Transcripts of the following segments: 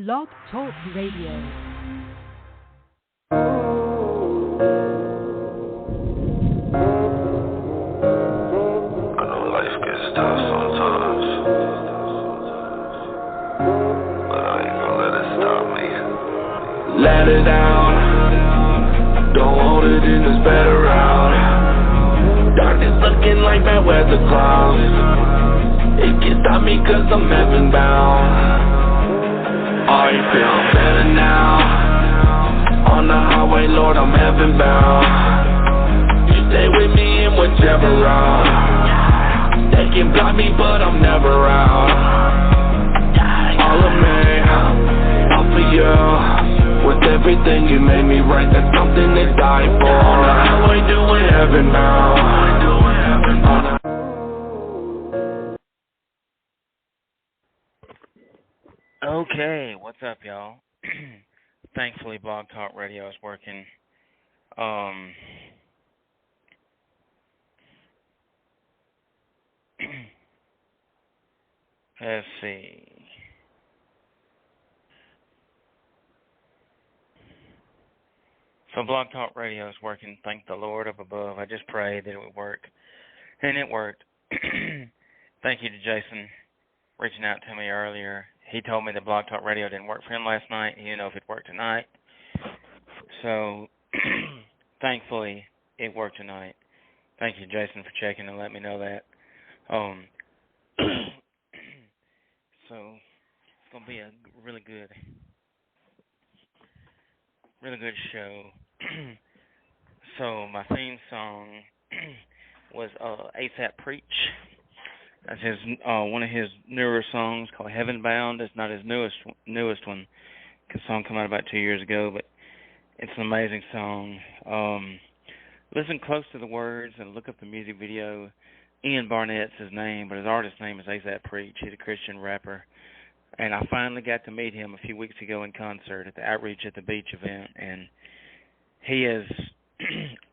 Blog Talk Radio. Let it out. Don't hold it in this better round. Darkness looking like bad weather clouds. It can stop me cause I'm heaven bound. I feel better now. On the highway, Lord, I'm heaven bound. You stay with me in whichever route. They can block me but I'm never out. All of me, all for you. With everything you made me right, that's something to die for. On the highway doing heaven now. Okay, what's up, y'all? Thankfully, Blog Talk Radio is working. Let's see. So Blog Talk Radio is working. Thank the Lord up above. I just prayed that it would work, and it worked. Thank you to Jason reaching out to me earlier. He told me that Blog Talk Radio didn't work for him last night. He didn't know if it worked tonight. So thankfully, it worked tonight. Thank you, Jason, for checking and letting me know that. So it's going to be a really good show. So my theme song was ASAP Preach. That's his one of his newer songs called Heaven Bound. It's not his newest one. The song came out about 2 years ago, but it's an amazing song. Listen close to the words and look up the music video. Ian Barnett's his name, but his artist name is ASAP Preach. He's a Christian rapper. And I finally got to meet him a few weeks ago in concert at the Outreach at the Beach event. And he is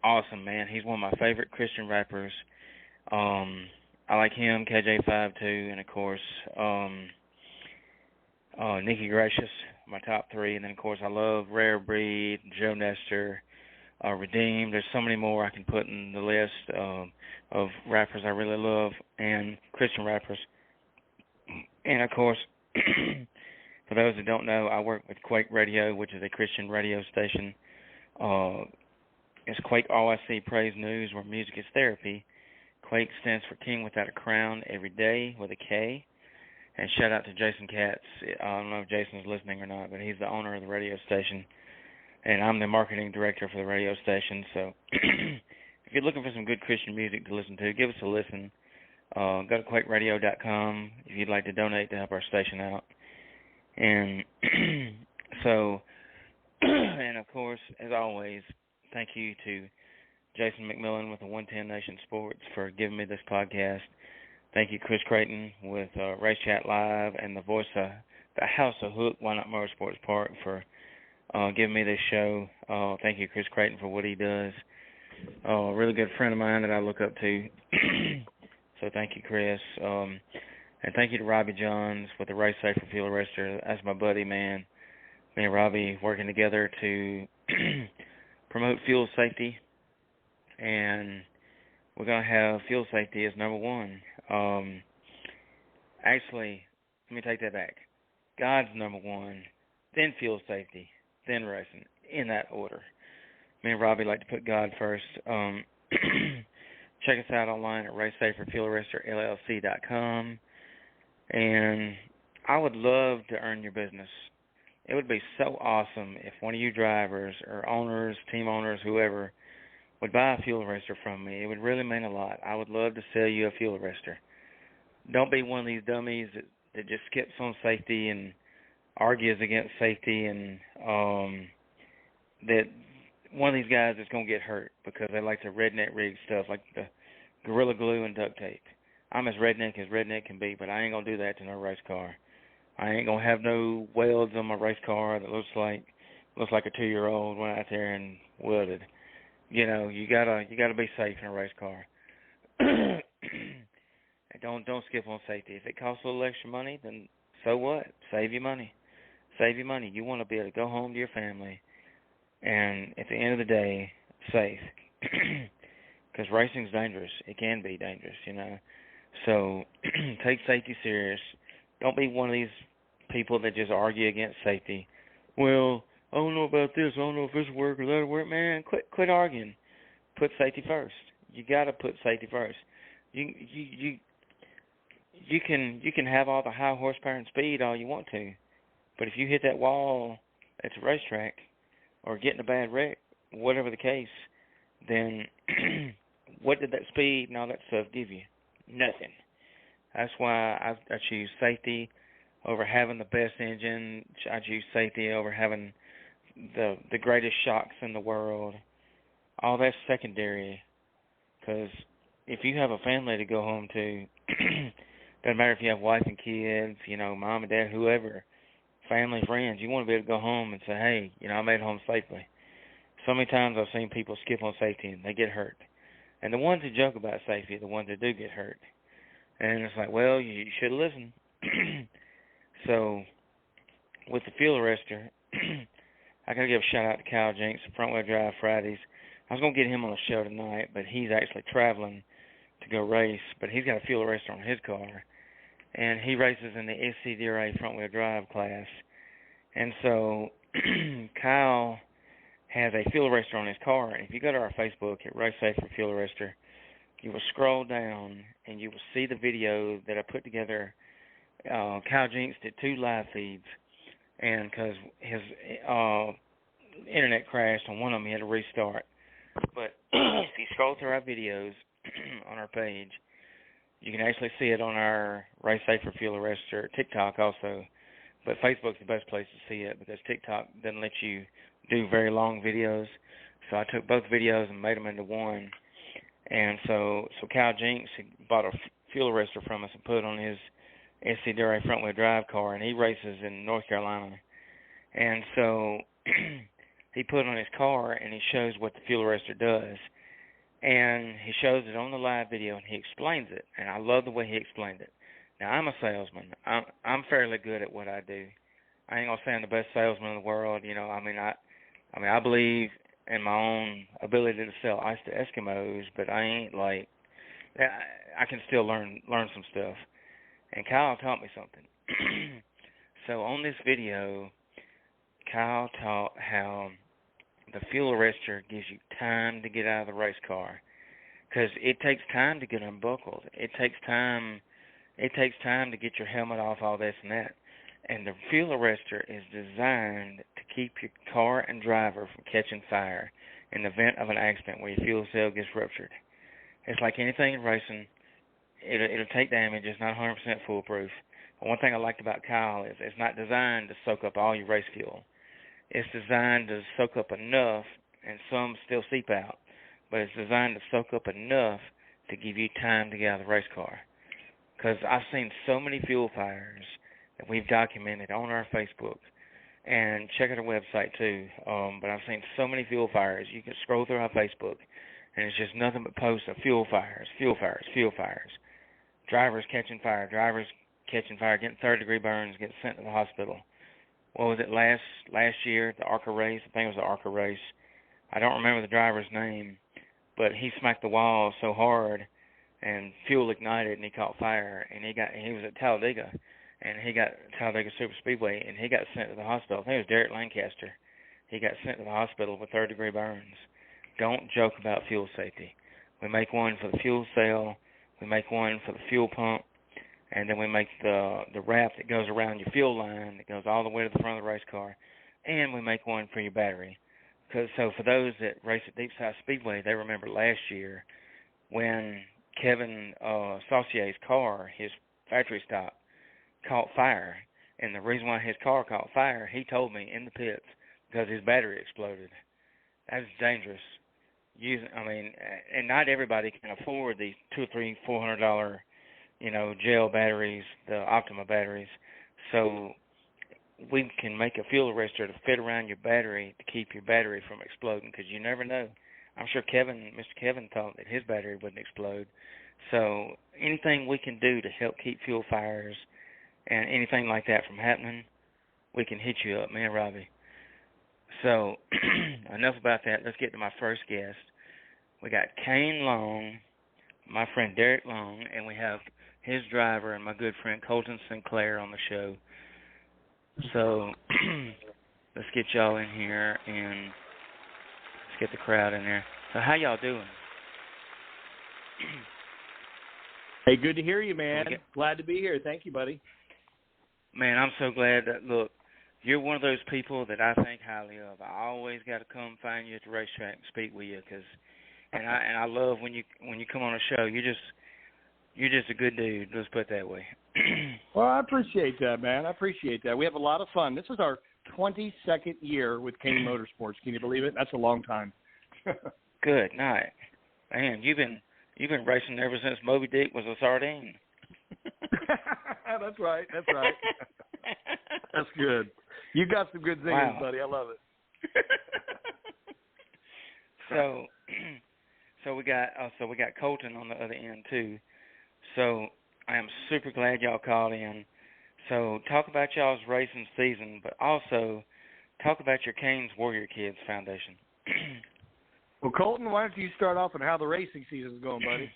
awesome, man. He's one of my favorite Christian rappers. I like him, KJ52, and, of course, Nikki Gracious, my top three. And then, of course, I love Rare Breed, Joe Nestor, Redeemed. There's so many more I can put in the list of rappers I really love and Christian rappers. And, of course, for those that don't know, I work with Quake Radio, which is a Christian radio station. It's Quake All I See Praise News, where music is therapy. Quake stands for King Without a Crown, every day with a K. And shout out to Jason Katz. I don't know if Jason's listening or not, but he's the owner of the radio station. And I'm the marketing director for the radio station. So if you're looking for some good Christian music to listen to, give us a listen. Go to quakeradio.com if you'd like to donate to help our station out. And so, and of course, as always, thank you to Jason McMillan with the 110 Nation Sports for giving me this podcast. Thank you, Chris Creighton with Race Chat Live and the voice of the House of Hook, Why Not Motorsports Park, for giving me this show. Thank you, Chris Creighton, for what he does. A really good friend of mine that I look up to. So thank you, Chris. And thank you to Robbie Johns with the Race Safer Fuel Arrestor. That's my buddy, man. Me and Robbie working together to promote fuel safety. And we're going to have fuel safety as number one. Actually, let me take that back. God's number one, then fuel safety, then racing, in that order. Me and Robbie like to put God first. Check us out online at racesaferfuelarrestorllc.com. And I would love to earn your business. It would be so awesome if one of you drivers or owners, team owners, whoever, would buy a fuel arrestor from me. It would really mean a lot. I would love to sell you a fuel arrestor. Don't be one of these dummies that just skips on safety and argues against safety, and that one of these guys is going to get hurt because they like to redneck rig stuff like the Gorilla Glue and duct tape. I'm as redneck can be, but I ain't going to do that to no race car. I ain't going to have no welds on my race car that looks like a 2-year-old went out there and welded. You know, you gotta be safe in a race car. Don't skip on safety. If it costs a little extra money, then so what? Save your money. Save your money. You want to be able to go home to your family and at the end of the day, safe. Because racing's dangerous. It can be dangerous, you know. So take safety serious. Don't be one of these people that just argue against safety. Well, I don't know about this. I don't know if this will work or that'll work. Man, quit arguing. Put safety first. You got to put safety first. You can have all the high horsepower and speed all you want to, but if you hit that wall at the racetrack or get in a bad wreck, whatever the case, then what did that speed and all that stuff give you? Nothing. That's why I choose safety over having the best engine. I choose safety over having the greatest shocks in the world. All that's secondary, because if you have a family to go home to, doesn't matter if you have wife and kids, you know, mom and dad, whoever, family, friends, you want to be able to go home and say, hey, you know, I made it home safely. So many times I've seen people skip on safety and they get hurt. And the ones who joke about safety are the ones that do get hurt. And it's like, well, you should listen. So with the fuel arrestor, I got to give a shout-out to Kyle Jinks, Front Wheel Drive Fridays. I was going to get him on the show tonight, but he's actually traveling to go race. But he's got a fuel arrestor on his car, and he races in the SCDRA Front Wheel Drive class. And so Kyle has a fuel arrestor on his car. And if you go to our Facebook at Race Safe for Fuel Arrestor, you will scroll down and you will see the video that I put together. Kyle Jinks did 2 live feeds, and because his internet crashed on one of them, he had to restart. But if you scroll through our videos on our page, you can actually see it on our Race Safe for Fuel Arrestor TikTok also. But Facebook's the best place to see it because TikTok doesn't let you do very long videos. So I took both videos and made them into one. And so Kyle Jinks bought a fuel arrestor from us and put it on his SCDRA front wheel drive car, and he races in North Carolina. And so he put it on his car and he shows what the fuel arrestor does. And he shows it on the live video and he explains it. And I love the way he explained it. Now, I'm a salesman. I'm fairly good at what I do. I ain't gonna say I'm the best salesman in the world. You know, I believe in my own ability to sell ice to Eskimos, but I ain't like, I can still learn some stuff. And Kyle taught me something. So on this video, Kyle taught how the fuel arrestor gives you time to get out of the race car, because it takes time to get unbuckled. It takes time to get your helmet off, all this and that. And the fuel arrestor is designed to keep your car and driver from catching fire in the event of an accident where your fuel cell gets ruptured. It's like anything in racing. It'll take damage. It's not 100% foolproof. But one thing I liked about Kyle is it's not designed to soak up all your race fuel. It's designed to soak up enough, and some still seep out, but it's designed to soak up enough to give you time to get out of the race car. Because I've seen so many fuel fires that we've documented on our Facebook, and check out our website too. But I've seen so many fuel fires. You can scroll through our Facebook, and it's just nothing but posts of fuel fires. Drivers catching fire, getting third-degree burns, getting sent to the hospital. What was it last year, the ARCA race? I think it was the ARCA race. I don't remember the driver's name, but he smacked the wall so hard, and fuel ignited, and he caught fire, and he was at Talladega, and he got Talladega Super Speedway, and he got sent to the hospital. I think it was Derek Lancaster. He got sent to the hospital with third-degree burns. Don't joke about fuel safety. We make one for the fuel cell, we make one for the fuel pump, and then we make the wrap that goes around your fuel line that goes all the way to the front of the race car, and we make one for your battery. So for those that race at Lakeside Speedway, they remember last year when Kevin Saucier's car, his factory stock, caught fire. And the reason why his car caught fire, he told me in the pits, because his battery exploded. That's dangerous. And not everybody can afford these $200, $300, $400, gel batteries, the Optima batteries. So we can make a fuel arrestor to fit around your battery to keep your battery from exploding, because you never know. I'm sure Mr. Kevin thought that his battery wouldn't explode. So anything we can do to help keep fuel fires and anything like that from happening, we can hit you up, me and Robbie. So, enough about that. Let's get to my first guest. We got Kane Long, my friend Derek Long, and we have his driver and my good friend Colton Sinclair on the show. So, let's get y'all in here and let's get the crowd in there. So, how y'all doing? Hey, good to hear you, man. Glad to be here. Thank you, buddy. Man, I'm so glad that, look, you're one of those people that I think highly of. I always got to come find you at the racetrack and speak with you, and I love when you come on a show. You're just a good dude. Let's put it that way. Well, I appreciate that, man. I appreciate that. We have a lot of fun. This is our 22nd year with Kane Motorsports. Can you believe it? That's a long time. Good night, man. You've been racing ever since Moby Dick was a sardine. That's right. That's right. That's good. You got some good singers, buddy. I love it. So we got Colton on the other end too. So I am super glad y'all called in. So talk about y'all's racing season, but also talk about your Kane's Warrior Kids Foundation. Well, Colton, why don't you start off on how the racing season's going, buddy?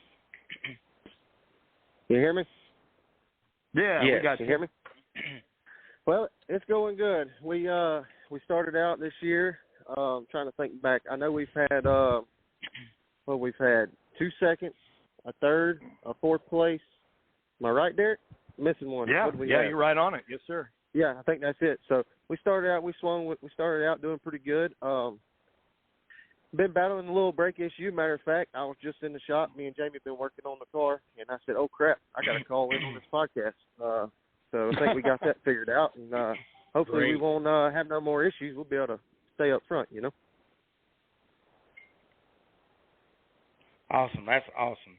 You hear me? Yeah, we got you. You hear me? Well, it's going good. We started out this year. Trying to think back. I know we've had we've had 2 seconds, a third, a fourth place. Am I right, Derek? Missing one. Yeah, you're right on it. Yes, sir. Yeah, I think that's it. So we started out doing pretty good. Been battling a little brake issue. Matter of fact, I was just in the shop. Me and Jamie have been working on the car, and I said, "Oh crap, I got to call in on this podcast." So I think we got that figured out, and hopefully we won't have no more issues. We'll be able to stay up front, you know. Awesome. That's awesome.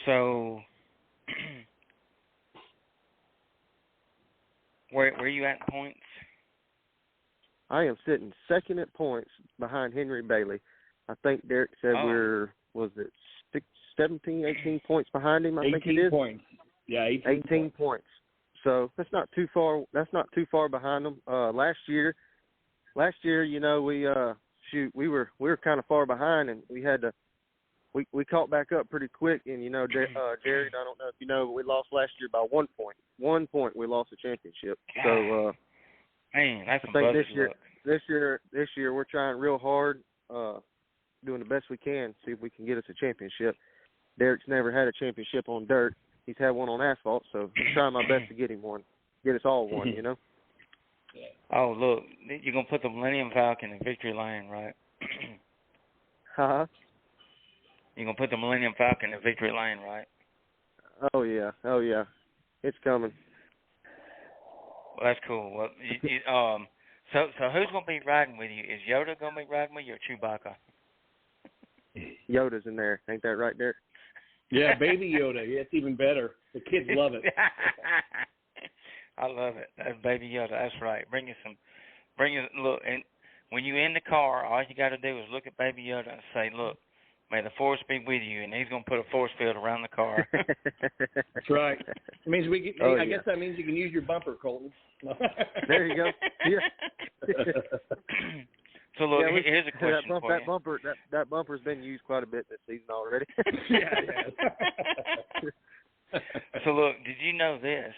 So, where are you at in points? I am sitting second at points behind Henry Bailey. I think Derek said we're 17, 18 points behind him. I think it is. 18 points. Yeah, 18 points. So that's not too far. That's not too far behind them. Last year, you know, we were kind of far behind, and we had to. We caught back up pretty quick, and you know, Jared, I don't know if you know, but we lost last year by 1 point. 1 point, we lost the championship. So, man, that's I think this year we're trying real hard, doing the best we can, see if we can get us a championship. Derek's never had a championship on dirt. He's had one on asphalt, so I'm trying my best to get him one, get us all one, you know. Oh, look, you're gonna put the Millennium Falcon in victory lane, right? Huh? You're going to put the Millennium Falcon in victory lane, right? Oh, yeah. It's coming. Well, that's cool. Well, so who's going to be riding with you? Is Yoda going to be riding with you or Chewbacca? Yoda's in there. Ain't that right, Derek? Yeah, baby Yoda. Yeah, it's even better. The kids love it. I love it. That's baby Yoda. That's right. Look, and when you're in the car, all you got to do is look at baby Yoda and say, look, may the force be with you, and he's going to put a force field around the car. That's right. It means I guess that means you can use your bumper, Colton. There you go. Yeah. So look, here's a question for you. That bumper's been used quite a bit this season already. Yeah. So look, did you know this?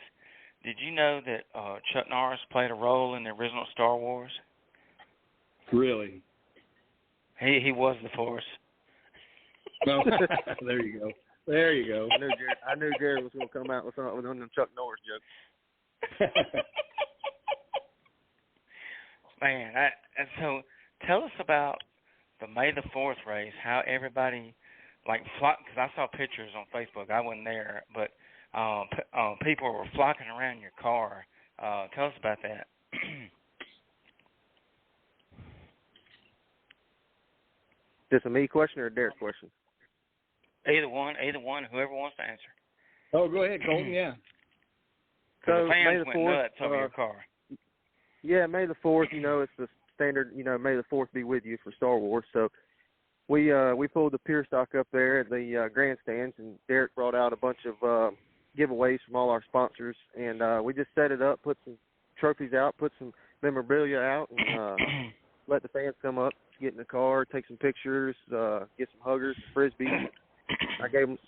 Did you know that Chuck Norris played a role in the original Star Wars? Really? He was the Force. No. There you go. I knew Jared was going to come out with one of them Chuck Norris jokes. Man, and so tell us about the May the 4th race, how everybody, because I saw pictures on Facebook. I wasn't there, but people were flocking around your car. Tell us about that. Is this a me question or a Derek question? Either one, whoever wants to answer. Oh, go ahead, Colton, yeah. So the fans May the 4th, went nuts over your car. Yeah, May the 4th, you know, it's the standard, you know, May the 4th be with you for Star Wars. So we pulled the pier stock up there at the grandstands, and Derek brought out a bunch of giveaways from all our sponsors, and we just set it up, put some trophies out, put some memorabilia out, and let the fans come up, get in the car, take some pictures, get some huggers, some frisbees. I gave them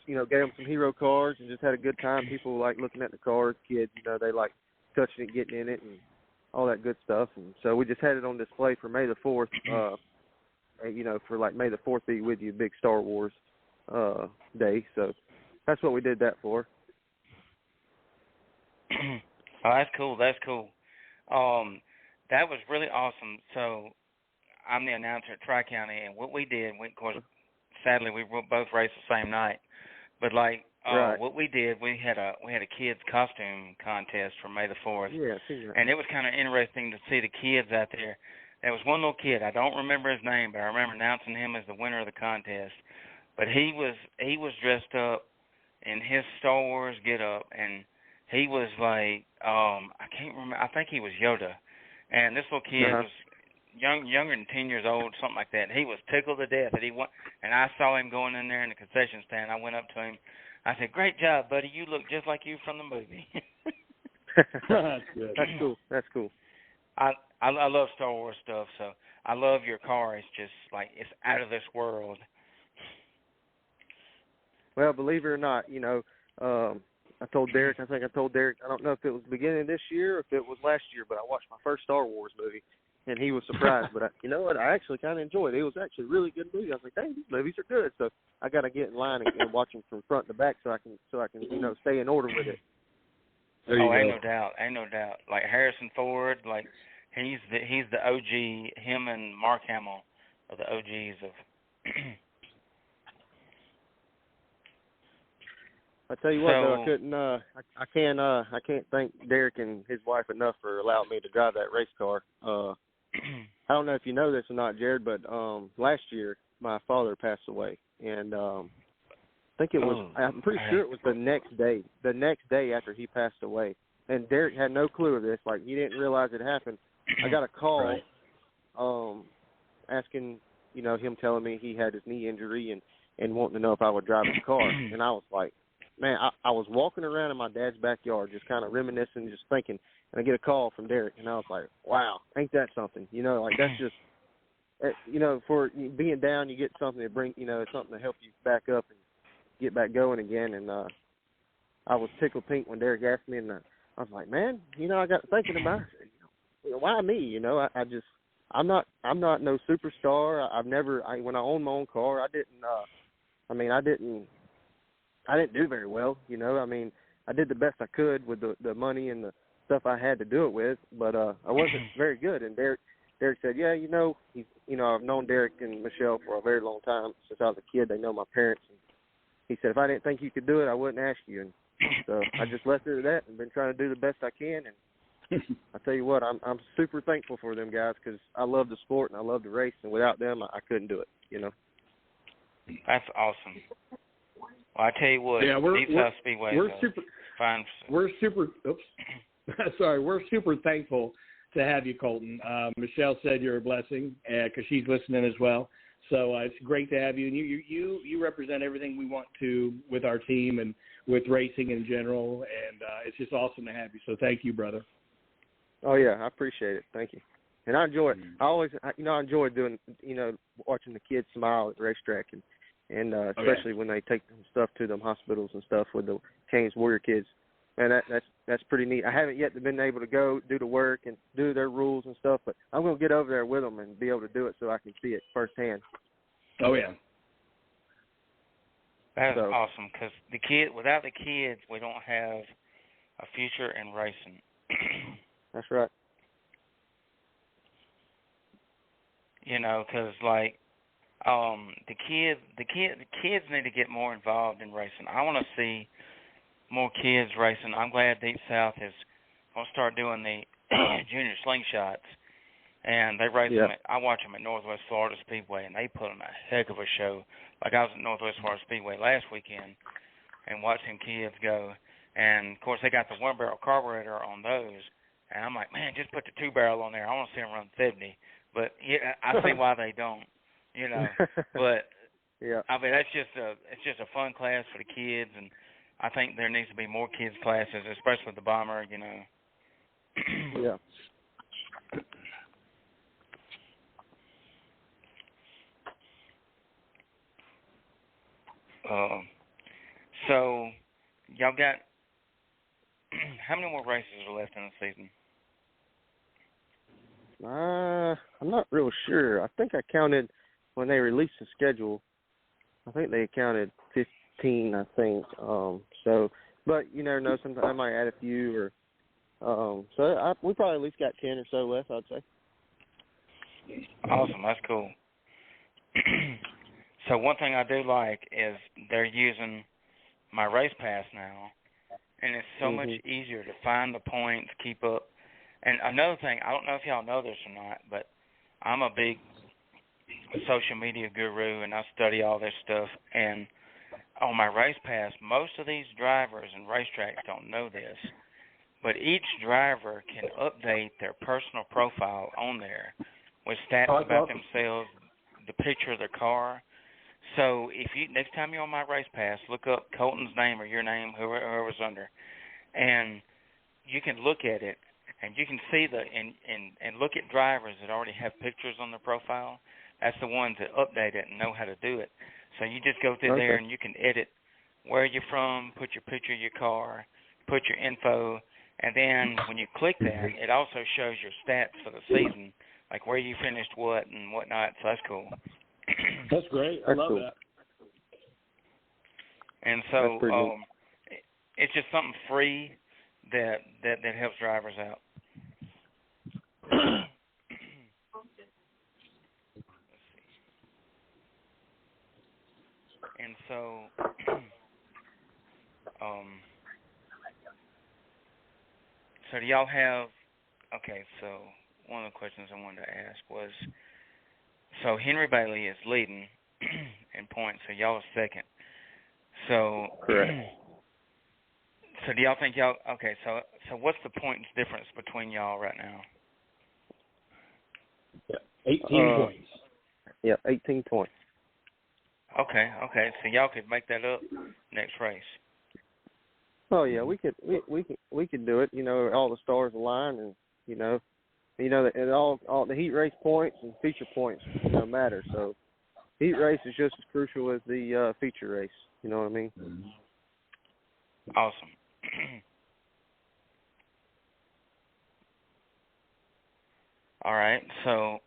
some hero cars and just had a good time. People like looking at the cars, kids, they like touching it, getting in it, and all that good stuff. And so we just had it on display for May the 4th, for like May the 4th be with you, big Star Wars day. So that's what we did that for. Oh, that's cool. That's cool. That was really awesome. So I'm the announcer at Tri-County, and what we did, of course, sadly we both raced the same night, but right. What we did, we had a kids costume contest for May the 4th. Yeah, I see that. And it was kind of interesting to see the kids out there. There was one little kid, I don't remember his name, but I remember announcing him as the winner of the contest. But he was dressed up in his Star Wars get-up, and he was like, I can't remember, I think he was Yoda. And this little kid was younger than 10 years old, something like that. He was tickled to death that he won. And I saw him going in there in the concession stand. I went up to him. I said, "Great job, buddy. You look just like you from the movie." That's good. That's cool. That's cool. I love Star Wars stuff, so I love your car. It's just like it's out of this world. Well, believe it or not, I told Derek, I don't know if it was the beginning of this year or if it was last year, but I watched my first Star Wars movie, and he was surprised. But you know what? I actually kind of enjoyed it. It was actually a really good movie. I was like, dang, these movies are good. So I got to get in line and watch them from front to back so I can stay in order with it. Ain't no doubt. Like Harrison Ford, like he's the OG. Him and Mark Hamill are the OGs of. I tell you what, though, I can't thank Derek and his wife enough for allowing me to drive that race car. I don't know if you know this or not, Jared, but last year my father passed away, and I think it was. I'm pretty sure it was the next day after he passed away, and Derek had no clue of this. Like, he didn't realize it happened. I got a call, asking, him telling me he had his knee injury and wanting to know if I would drive his car, and I was like, man, I was walking around in my dad's backyard just kind of reminiscing, just thinking, and I get a call from Derek, and I was like, wow, ain't that something? That's just, for being down, you get something to bring, something to help you back up and get back going again. And I was tickled pink when Derek asked me, and I was like, man, I got thinking about it. Why me? I'm not no superstar. When I owned my own car, I didn't do very well, I did the best I could with the money and the stuff I had to do it with, but I wasn't very good. And Derek said, yeah, I've known Derek and Michelle for a very long time. Since I was a kid, they know my parents. And he said, if I didn't think you could do it, I wouldn't ask you. And so I just left it at that and been trying to do the best I can. And I tell you what, I'm super thankful for them guys because I love the sport and I love the race, and without them, I couldn't do it, That's awesome. Well, I tell you what, Lakeside Speedway is fine. We're super thankful to have you, Colton. Michelle said you're a blessing because she's listening as well. So it's great to have you. And you represent everything we want to with our team and with racing in general. And it's just awesome to have you. So thank you, brother. Oh, yeah, I appreciate it. Thank you. And I enjoy it. I enjoy doing, watching the kids smile at the racetrack and especially when they take them stuff to them hospitals and stuff with the Canes Warrior kids. And that's pretty neat. I haven't yet been able to go do the work and do their rules and stuff, but I'm going to get over there with them and be able to do it so I can see it firsthand. Oh, yeah. That's awesome because without the kids, we don't have a future in racing. That's right. Because like the kids need to get more involved in racing. I want to see more kids racing. I'm glad Deep South is going to start doing the junior slingshots, and they race them. I watch them at Northwest Florida Speedway, and they put on a heck of a show. Like I was at Northwest Florida Speedway last weekend and watched them kids go, and of course they got the 1-barrel carburetor on those, and I'm like, man, just put the 2-barrel on there. I want to see them run 70, but yeah, I see why they don't. But yeah, I mean it's just a fun class for the kids, and I think there needs to be more kids classes, especially the bomber, you know. Yeah. So y'all got how many more races are left in the season? I'm not real sure. I think I counted when they released the schedule. I think they counted 15. I think. So, but you never know. Sometimes I might add a few, or we probably at least got 10 or so left, I'd say. Awesome. That's cool. So one thing I do like is they're using my race pass now, and it's so much easier to find the points, keep up. And another thing, I don't know if y'all know this or not, but I'm a big social media guru, and I study all this stuff. And on my race pass, most of these drivers and racetracks don't know this, but each driver can update their personal profile on there with stats about themselves, the picture of their car. So if you next time you're on my race pass, look up Colton's name or your name, whoever's under, and you can look at it, and you can see and look at drivers that already have pictures on their profile. That's the ones that update it and know how to do it. So you just go through there and you can edit where you're from, put your picture of your car, put your info, and then when you click that, it also shows your stats for the season, like where you finished what and whatnot. So that's cool. That's great. I love that. And so it's just something free that helps drivers out. And so, so do y'all have? Okay, so one of the questions I wanted to ask was, so Henry Bailey is leading in points, so y'all are second. So correct. So do y'all think y'all? Okay, so what's the points difference between y'all right now? Yeah, 18 points. Yeah, 18 points. Okay, so y'all could make that up next race. Oh yeah, we could do it. You know, all the stars align, and you know that all the heat race points and feature points matter. So heat race is just as crucial as the feature race. You know what I mean? Awesome. All right, so.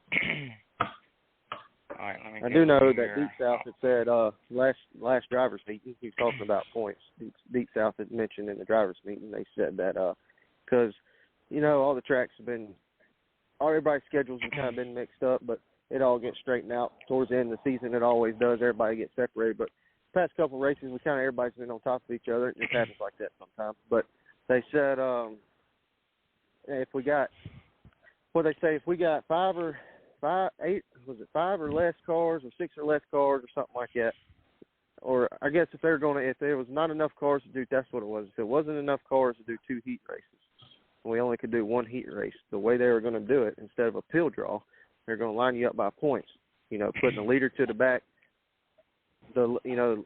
All right, let me I do know that Deep South had said last drivers meeting, he was talking about points. Deep South had mentioned in the drivers meeting, they said that because, all the tracks have been, everybody's schedules have kind of been mixed up, but it all gets straightened out towards the end of the season. It always does. Everybody gets separated. But the past couple of races, everybody's been on top of each other. It just happens like that sometimes. But they said if we got five or less cars, or 6 or less cars, or something like that. Or I guess if there was not enough cars to do, that's what it was. If there wasn't enough cars to do 2 heat races, and we only could do 1 heat race, the way they were going to do it, instead of a pill draw, they're going to line you up by points. Putting the leader to the back, the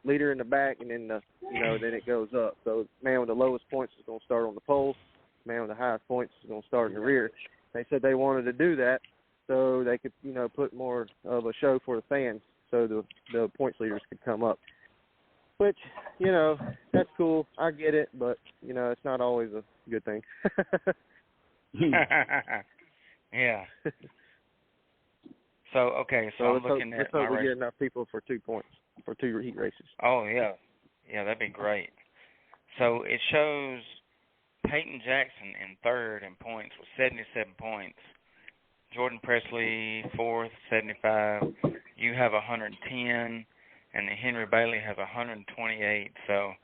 leader in the back, and then then it goes up. So man with the lowest points is going to start on the pole. Man with the highest points is going to start in the rear. They said they wanted to do that so they could, put more of a show for the fans, so the points leaders could come up. Which, that's cool. I get it, but, it's not always a good thing. Yeah. So I'm looking at my race. We get enough people for 2 points, for 2 heat races. Oh, yeah. Yeah, that'd be great. So it shows Peyton Jackson in third in points with 77 points. Jordan Presley, fourth, 75. You have 110, and Henry Bailey has 128. So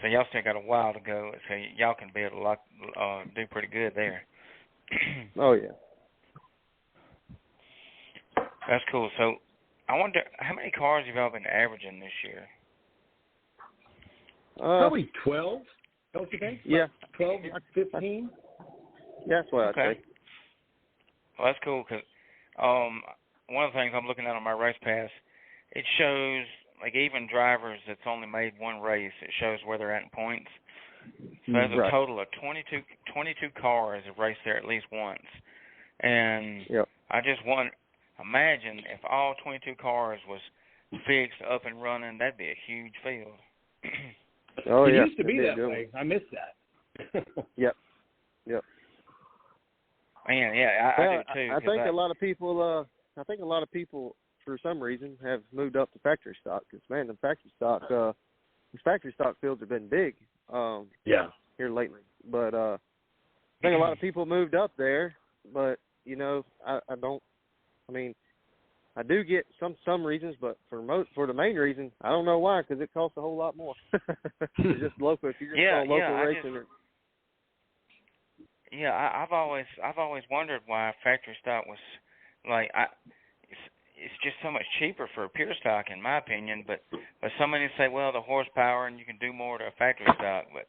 y'all still got a while to go. So y'all can be able to do pretty good there. Oh yeah, that's cool. So I wonder how many cars have y'all been averaging this year? Probably 12. Don't you think? Yeah, 12, 15. Yeah, that's what I'd say. Well, that's cool because one of the things I'm looking at on my race pass, it shows like even drivers that's only made one race, it shows where they're at in points. So there's a total of 22 cars have raced there at least once. And I just imagine if all 22 cars was fixed, up and running, that'd be a huge field. It used to be that way. I miss that. Yep. Man, yeah, I do too. I think a lot of people. I think a lot of people, for some reason, have moved up to factory stock. Because man, the factory stock fields have been big. Here lately, but I think a lot of people moved up there. But you know, I don't. I mean, I do get some reasons, but for the main reason, I don't know why, because it costs a whole lot more. Just local. If you're just on local racing. I've always wondered why factory stock was like it's just so much cheaper for a pure stock, in my opinion. But somebody say, well, the horsepower and you can do more to a factory stock. But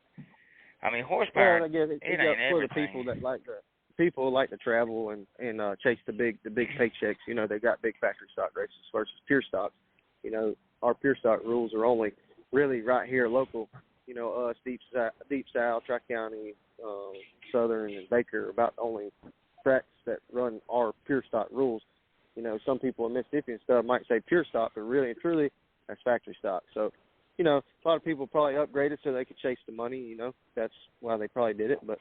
I mean, horsepower. Well, again, it ain't everything. For the people that like to travel and chase the big paychecks. You know, they got big factory stock races versus pure stock. You know, our pure stock rules are only really right here local. You know, us Deep South, Tri-County, Southern, and Baker are about the only tracks that run our pure stock rules. You know, some people in Mississippi and stuff might say pure stock, but really and truly, that's factory stock. So, you know, a lot of people probably upgraded so they could chase the money. You know, that's why they probably did it, but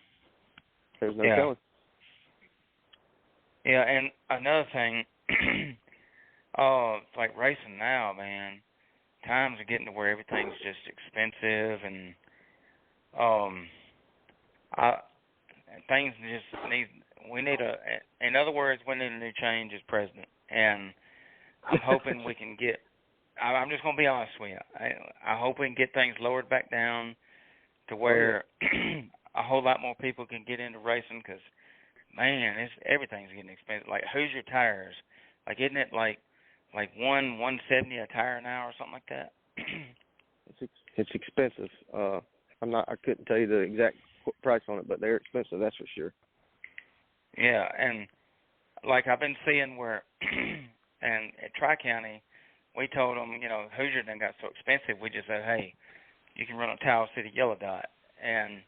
there's no telling. Yeah, and another thing, it's like racing now, man. Times are getting to where everything's just expensive, and things just need. In other words, we need a new change as president, and I'm hoping we can get. I'm just going to be honest with you. I hope we can get things lowered back down to where a whole lot more people can get into racing, because, man, everything's getting expensive. Like, Hoosier tires, like, isn't it like $170 a tire now or something like that? It's expensive. I couldn't tell you the exact price on it, but they're expensive, that's for sure. Yeah, and like I've been seeing where, and at Tri-County, we told them, you know, Hoosier done got so expensive, we just said, hey, you can run a Towel City Yellow Dot. And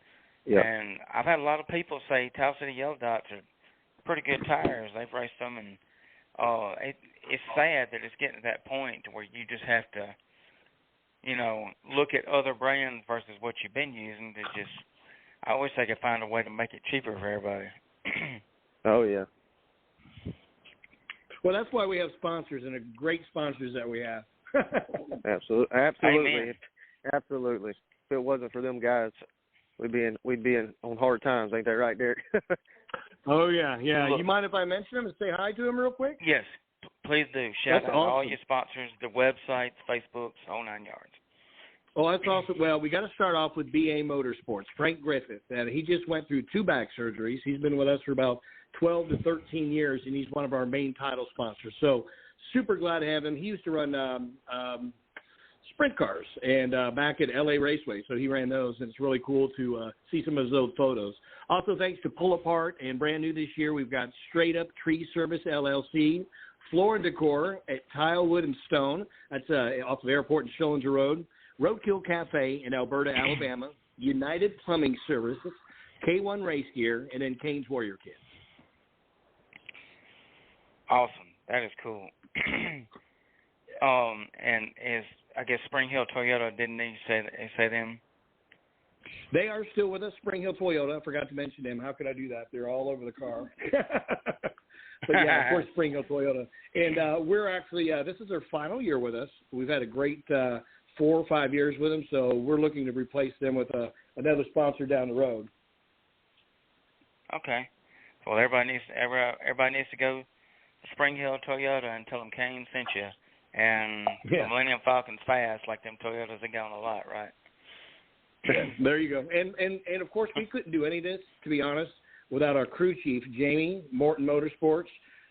I've had a lot of people say Towel City Yellow Dots are pretty good tires. They've raced them, and it's sad that it's getting to that point to where you just have to, you know, look at other brands versus what you've been using to just, I wish they could find a way to make it cheaper for everybody. Oh, yeah. Well, that's why we have sponsors, and great sponsors that we have. Absolutely. Amen. Absolutely. If it wasn't for them guys, we'd be in on hard times. Ain't that right, Derek? Oh, yeah. Look, you mind if I mention them and say hi to them real quick? Yes, please do. Shout out all your sponsors, the websites, Facebooks, whole 9 yards. Oh, that's awesome. Well, we got to start off with BA Motorsports. Frank Griffith, and he just went through 2 back surgeries. He's been with us for about 12 to 13 years, and he's one of our main title sponsors. So super glad to have him. He used to run sprint cars and back at LA Raceway, so he ran those, and it's really cool to see some of those photos. Also, thanks to Pull Apart, and brand new this year, we've got Straight Up Tree Service LLC, Floor and Decor at Tile, Wood, and Stone. That's off of Airport and Schillinger Road. Roadkill Cafe in Alberta, Alabama, United Plumbing Services, K1 Race Gear, and then Kane's Warrior Kit. Awesome. That is cool. And is, I guess, Spring Hill Toyota, didn't they say them? They are still with us, Spring Hill Toyota. I forgot to mention them. How could I do that? They're all over the car. But, yeah, of course, Spring Hill Toyota. And we're actually, this is our final year with us. We've had a great 4 or 5 years with them, so we're looking to replace them with another sponsor down the road. Okay. Well, everybody needs to go to Spring Hill Toyota and tell them Kane sent you. And the Millennium Falcon's fast, like them Toyotas, they got on a lot, right? There you go. And of course, we couldn't do any of this, to be honest, without our crew chief, Jamie, Morton Motorsports.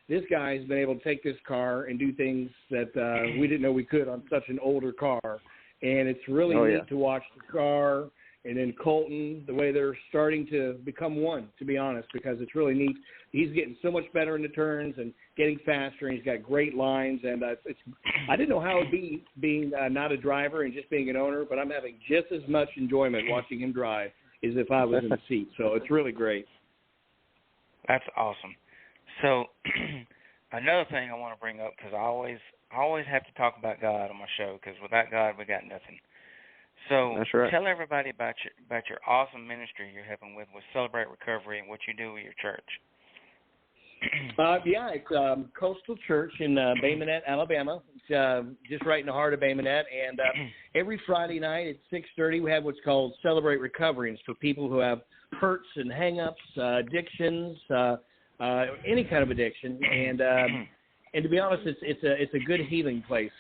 This guy has been able to take this car and do things that we didn't know we could on such an older car. And it's really neat to watch the car and then Colton, the way they're starting to become one, to be honest, because it's really neat. He's getting so much better in the turns and getting faster, and he's got great lines. And I didn't know how it would be being not a driver and just being an owner, but I'm having just as much enjoyment watching him drive as if I was in the seat. So it's really great. That's awesome. So another thing I want to bring up, because I always have to talk about God on my show, because without God we got nothing. So that's right. Tell everybody about your awesome ministry you're helping with Celebrate Recovery and what you do with your church. It's Coastal Church in Bay Minette, Alabama. It's just right in the heart of Bay Minette. And every Friday night at 6:30 we have what's called Celebrate Recovery. And it's for people who have hurts and hang-ups, addictions, any kind of addiction. And to be honest, it's a good healing place.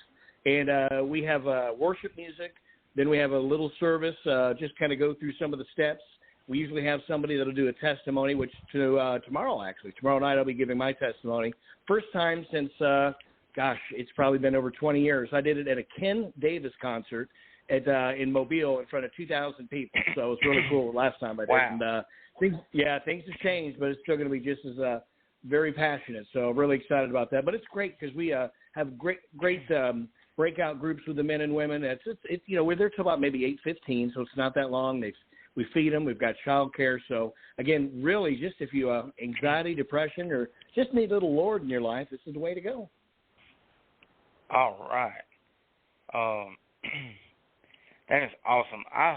And we have worship music. Then we have a little service, just kind of go through some of the steps. We usually have somebody that will do a testimony, which tomorrow, actually. Tomorrow night I'll be giving my testimony. First time since, it's probably been over 20 years. I did it at a Ken Davis concert in Mobile in front of 2,000 people. So it was really cool the last time I did. Wow. And things have changed, but it's still going to be just as very passionate. So I'm really excited about that. But it's great because we have great breakout groups with the men and women. It's we're there till about maybe 8:15, so it's not that long. We feed them. We've got child care. So again, really, just if you anxiety, depression, or just need a little Lord in your life, this is the way to go. All right. That is awesome. I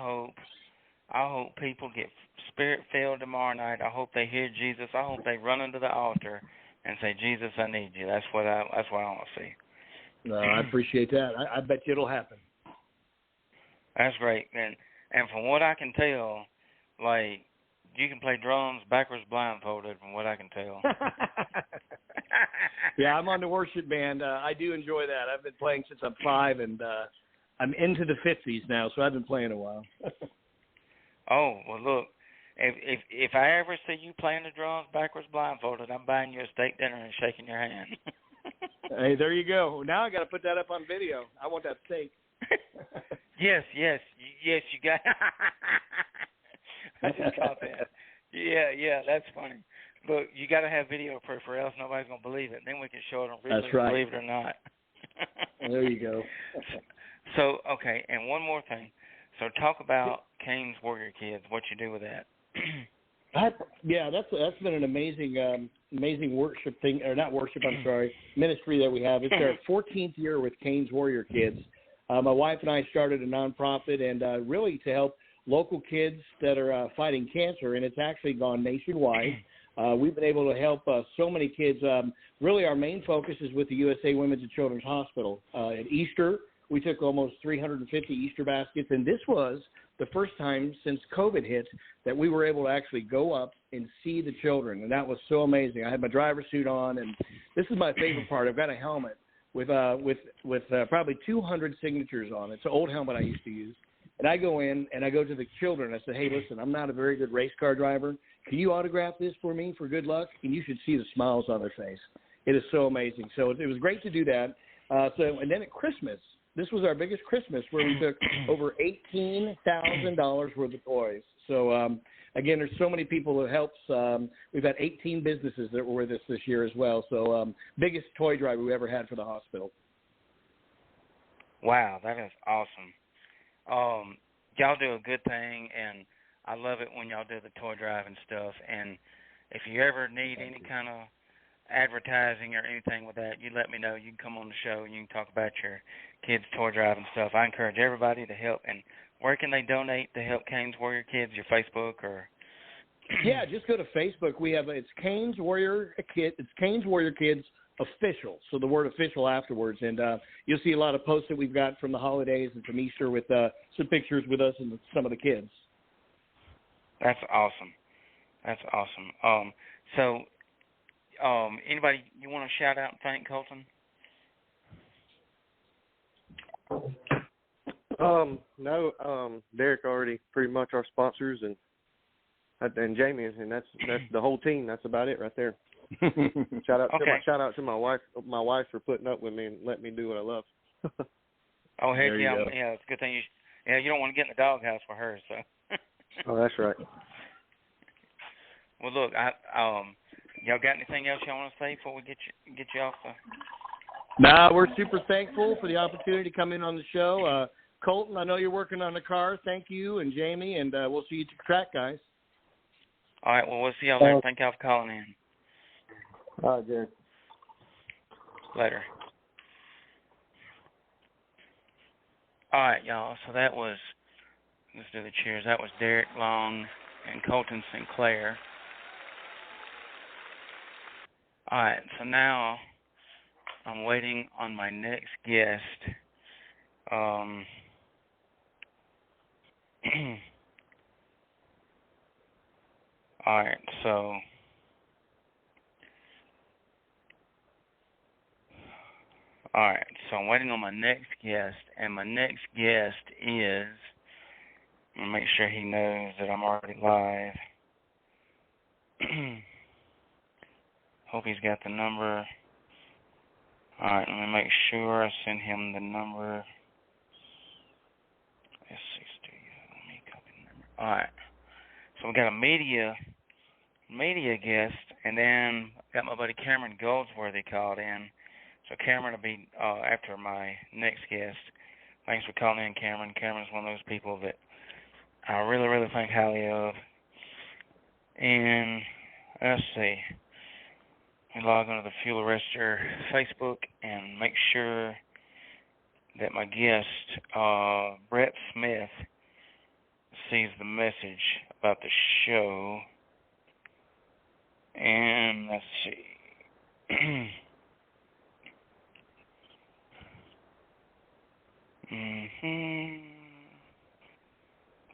hope people get spirit-filled tomorrow night. I hope they hear Jesus. I hope they run into the altar and say, Jesus, I need you. That's what I want to see. No, I appreciate that. I bet you it'll happen. That's great. And from what I can tell, like, you can play drums backwards blindfolded from what I can tell. Yeah, I'm on the worship band. I do enjoy that. I've been playing since I'm 5, and I'm into the 50s now, so I've been playing a while. Oh, well, look, if I ever see you playing the drums backwards blindfolded, I'm buying you a steak dinner and shaking your hand. Hey, there you go. Now I got to put that up on video. I want that steak. Yes, you got. I just caught that. Yeah, that's funny. But you got to have video proof, or else nobody's gonna believe it. Then we can show it on video, that's right. Believe it or not. There you go. So okay, and one more thing. So talk about Kane's Warrior Kids. What you do with that? That's been an amazing worship thing, or not worship. I'm sorry, ministry that we have. It's our 14th year with Kane's Warrior Kids. My wife and I started a nonprofit, and really to help local kids that are fighting cancer, and it's actually gone nationwide. We've been able to help so many kids. Really, our main focus is with the USA Women's and Children's Hospital. At Easter, we took almost 350 Easter baskets, and this was the first time since COVID hit that we were able to actually go up and see the children, and that was so amazing. I had my driver's suit on, and this is my favorite part. I've got a helmet with probably 200 signatures on it. It's an old helmet I used to use. And I go in, and I go to the children. I say, hey, listen, I'm not a very good race car driver. Can you autograph this for me for good luck? And you should see the smiles on their face. It is so amazing. So it was great to do that. And then at Christmas, this was our biggest Christmas where we took over $18,000 worth of toys. So, again, there's so many people that helps. We've had 18 businesses that were with us this year as well. So biggest toy drive we ever had for the hospital. Wow, that is awesome. Y'all do a good thing, and I love it when y'all do the toy drive and stuff. And if you ever need any kind of advertising or anything with that, you let me know. You can come on the show and you can talk about your kids' toy drive and stuff. I encourage everybody to help. And where can they donate to help Kane's Warrior Kids? Your Facebook or? Yeah, just go to Facebook. It's Kane's Warrior Kids. It's Kane's Warrior Kids Official. So the word official afterwards, and you'll see a lot of posts that we've got from the holidays and from Easter with some pictures with us and some of the kids. That's awesome. That's awesome. Anybody you want to shout out and thank, Colton? No. Derek already pretty much our sponsors and Jamie, and that's the whole team. That's about it right there. Shout out to my wife for putting up with me and letting me do what I love. Oh, heck yeah, it's a good thing you don't want to get in the doghouse for her, so. Oh, that's right. Well, look, y'all got anything else y'all want to say before we get you off the? Nah, we're super thankful for the opportunity to come in on the show. Colton, I know you're working on the car. Thank you, and Jamie, and we'll see you at the track, guys. All right, well, we'll see y'all later. Thank y'all for calling in. All right, Jared. Later. All right, y'all, so that was, let's do the cheers. That was Derek Long and Colton Sinclair. All right, so now I'm waiting on my next guest. All right, so I'm waiting on my next guest, and my next guest is, I'm going to make sure he knows that I'm already live. Hope he's got the number. All right, let me make sure I send him the number. Let's see, studio. Let me copy the number. All right. So we got a media guest, and then got my buddy Cameron Goldsworthy called in. So Cameron will be after my next guest. Thanks for calling in, Cameron. Cameron's one of those people that I really, really think highly of. And let's see. We log onto the Fuel Arrestor Facebook and make sure that my guest, Brett Smith, sees the message about the show. And let's see.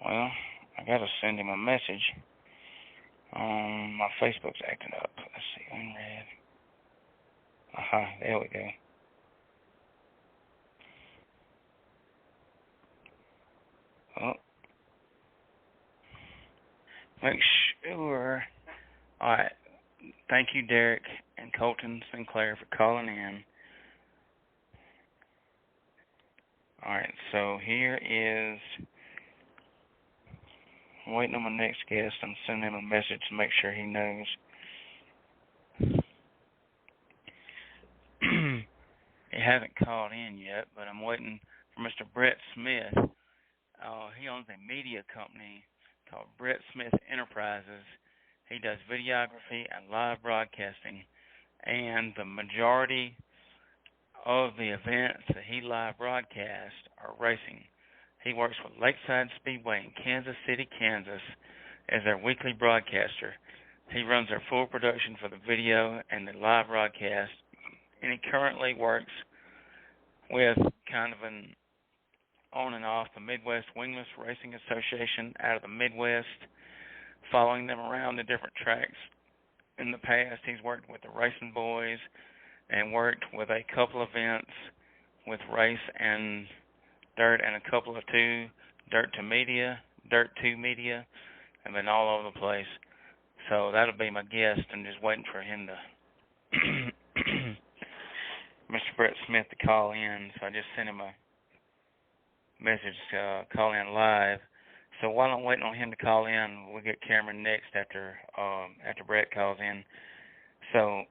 Well, I gotta send him a message. My Facebook's acting up. Let's see, unread. Aha, there we go. Oh. Make sure. Alright. Thank you, Derek and Colton Sinclair, for calling in. Alright, so here is, I'm waiting on my next guest. I'm sending him a message to make sure he knows. He hasn't called in yet, but I'm waiting for Mr. Brett Smith. He owns a media company called Brett Smith Enterprises. He does videography and live broadcasting, and the majority of the events that he live broadcasts are racing. He works with Lakeside Speedway in Kansas City, Kansas, as their weekly broadcaster. He runs their full production for the video and the live broadcast, and he currently works with kind of an on and off the Midwest Wingless Racing Association out of the Midwest, following them around the different tracks. In the past, he's worked with the Racing Boys and worked with a couple events with Race and Dirt and a couple of Dirt 2 Media, and been all over the place. So that'll be my guest. I'm just waiting for him to, Mr. Brett Smith, to call in. So I just sent him a message to call in live. So while I'm waiting on him to call in, we'll get Cameron next after Brett calls in. So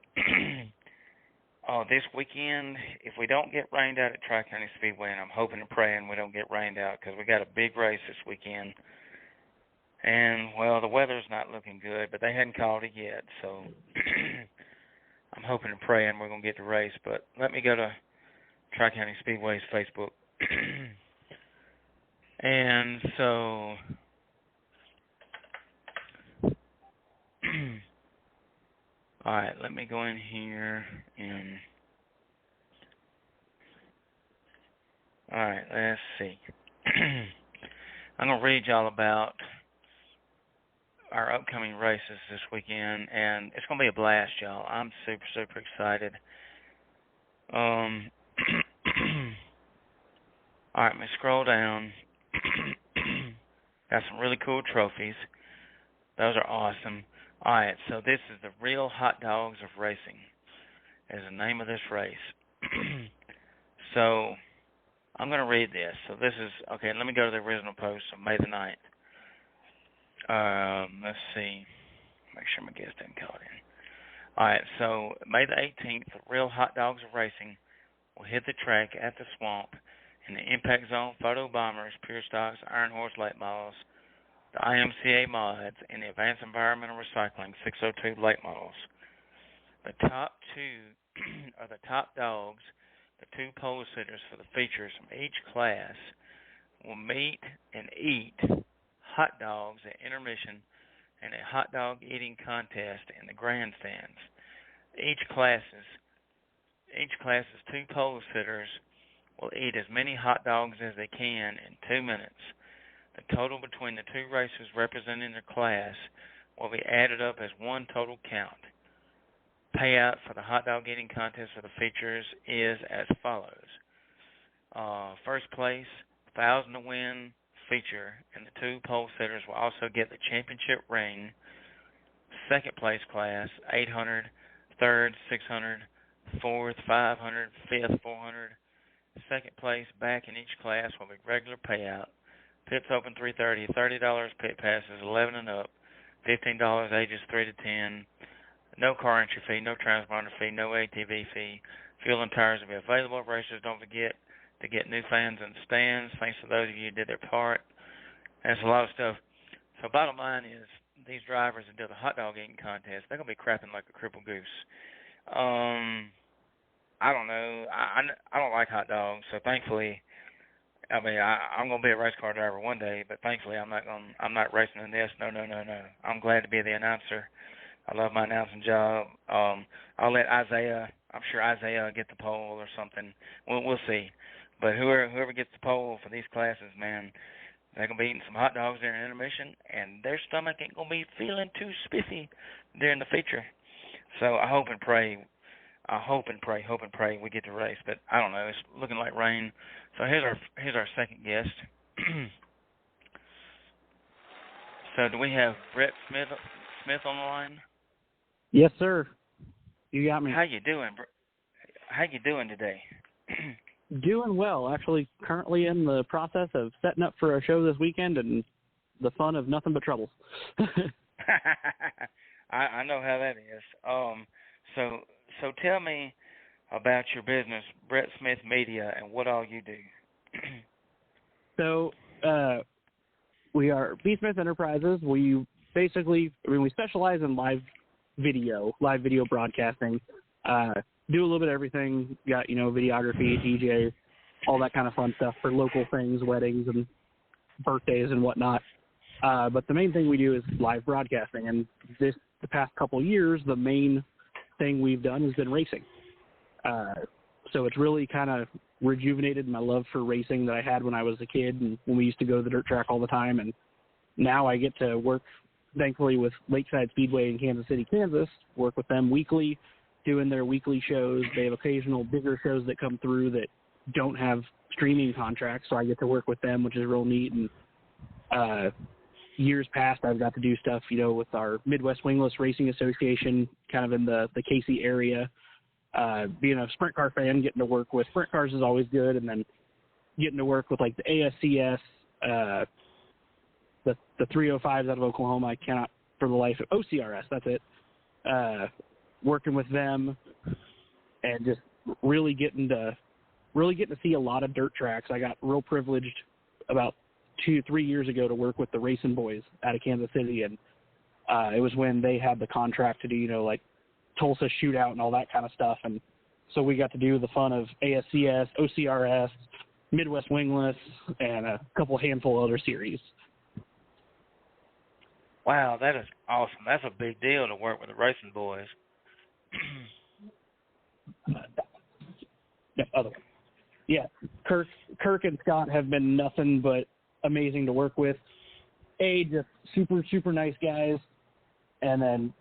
this weekend, if we don't get rained out at Tri-County Speedway, and I'm hoping and praying we don't get rained out because we got a big race this weekend. And, well, the weather's not looking good, but they hadn't called it yet. So I'm hoping and praying we're going to get the race. But let me go to Tri-County Speedway's Facebook. And so, all right, let me go in here and, all right, let's see. I'm going to read y'all about our upcoming races this weekend, and it's going to be a blast, y'all. I'm super, super excited. All right, let me scroll down. Got some really cool trophies. Those are awesome. All right, so this is the Real Hot Dogs of Racing is the name of this race. So I'm going to read this. So this is, okay, let me go to the original post of May the 9th. Let's see. Make sure my guest didn't call it in. All right, so May the 18th, the Real Hot Dogs of Racing will hit the track at the Swamp in the Impact Zone Photo Bombers, Pure Stocks, Iron Horse late models, the IMCA mods, and the Advanced Environmental Recycling 602 late models. The top two are the top dogs, the two pole sitters for the features from each class will meet and eat hot dogs at intermission and a hot dog eating contest in the grandstands. Each class's two pole sitters will eat as many hot dogs as they can in 2 minutes. The total between the two racers representing their class will be added up as one total count. Payout for the hot dog eating contest for the features is as follows. First place, $1,000 to win feature, and the two pole sitters will also get the championship ring. Second place class, $800, third, $600, fourth, $500, fifth, $400. Second place back in each class will be regular payout. Pits open 3:30, $30 pit passes 11 and up, $15 ages 3 to 10. No car entry fee, no transponder fee, no ATV fee. Fuel and tires will be available. Racers, don't forget to get new fans in the stands. Thanks to those of you who did their part. That's a lot of stuff. So bottom line is, these drivers that do the hot dog eating contest, they're going to be crapping like a crippled goose. I don't know. I don't like hot dogs, so thankfully, I'm going to be a race car driver one day, but thankfully I'm not racing in this. No. I'm glad to be the announcer. I love my announcing job. I'll let Isaiah, I'm sure Isaiah will get the pole or something. We'll see. But whoever gets the pole for these classes, man, they're going to be eating some hot dogs during intermission, and their stomach ain't going to be feeling too spiffy during the feature. So I hope and pray we get to race. But I don't know. It's looking like rain. So here's our second guest. So do we have Brett Smith on the line? Yes, sir. You got me. How you doing? How you doing today? Doing well. Actually, currently in the process of setting up for a show this weekend and the fun of nothing but troubles. I know how that is. So tell me about your business, Brett Smith Media, and what all you do. So we are B. Smith Enterprises. We basically, we specialize in live video broadcasting. Do a little bit of everything. Got, videography, DJ, all that kind of fun stuff for local things, weddings and birthdays and whatnot. But the main thing we do is live broadcasting. And the past couple of years, the main thing we've done has been racing. So it's really kind of rejuvenated my love for racing that I had when I was a kid and when we used to go to the dirt track all the time. And now I get to work, thankfully, with Lakeside Speedway in Kansas City, Kansas, work with them weekly, doing their weekly shows. They have occasional bigger shows that come through that don't have streaming contracts, so I get to work with them, which is real neat. And years past, I've got to do stuff, with our Midwest Wingless Racing Association, kind of in the KC area. Being a sprint car fan, getting to work with sprint cars is always good, and then getting to work with like the ASCS, the 305s out of Oklahoma. I cannot for the life of OCRS. That's it. Working with them and just really getting to see a lot of dirt tracks. I got real privileged about 2-3 years ago to work with the Racin boys out of Kansas City, and it was when they had the contract to do like Tulsa Shootout and all that kind of stuff. And so we got to do the fun of ASCS, OCRS, Midwest Wingless, and a couple handful of other series. Wow, that is awesome. That's a big deal to work with the Racing boys. Yeah, Kirk and Scott have been nothing but amazing to work with. Just super nice guys, and then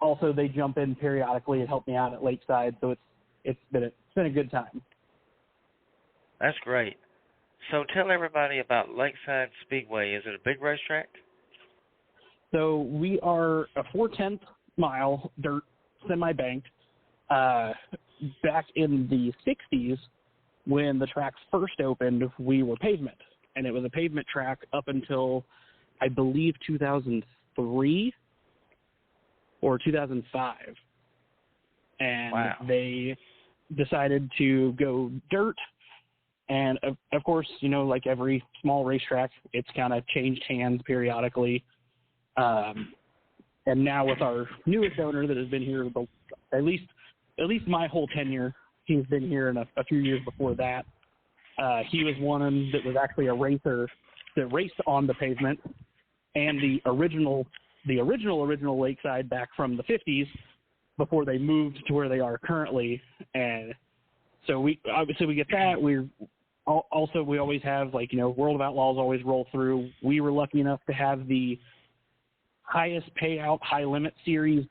also they jump in periodically and help me out at Lakeside, so it's been a good time. That's great. So tell everybody about Lakeside Speedway. Is it a big racetrack? So we are a 4/10 mile dirt semi-banked. Back in the 60s, when the track first opened, we were pavement, and it was a pavement track up until I believe, 2003 or 2005. And wow. they decided to go dirt. And, of course, you know, like every small racetrack, it's kind of changed hands periodically. And now with our newest owner that has been here at least my whole tenure, he's been here in a few years before that. He was one that was actually a racer that raced on the pavement, and the original Lakeside back from the 50s before they moved to where they are currently. And so we get that. We always have, like, you know, World of Outlaws always roll through. We were lucky enough to have the highest payout high limit series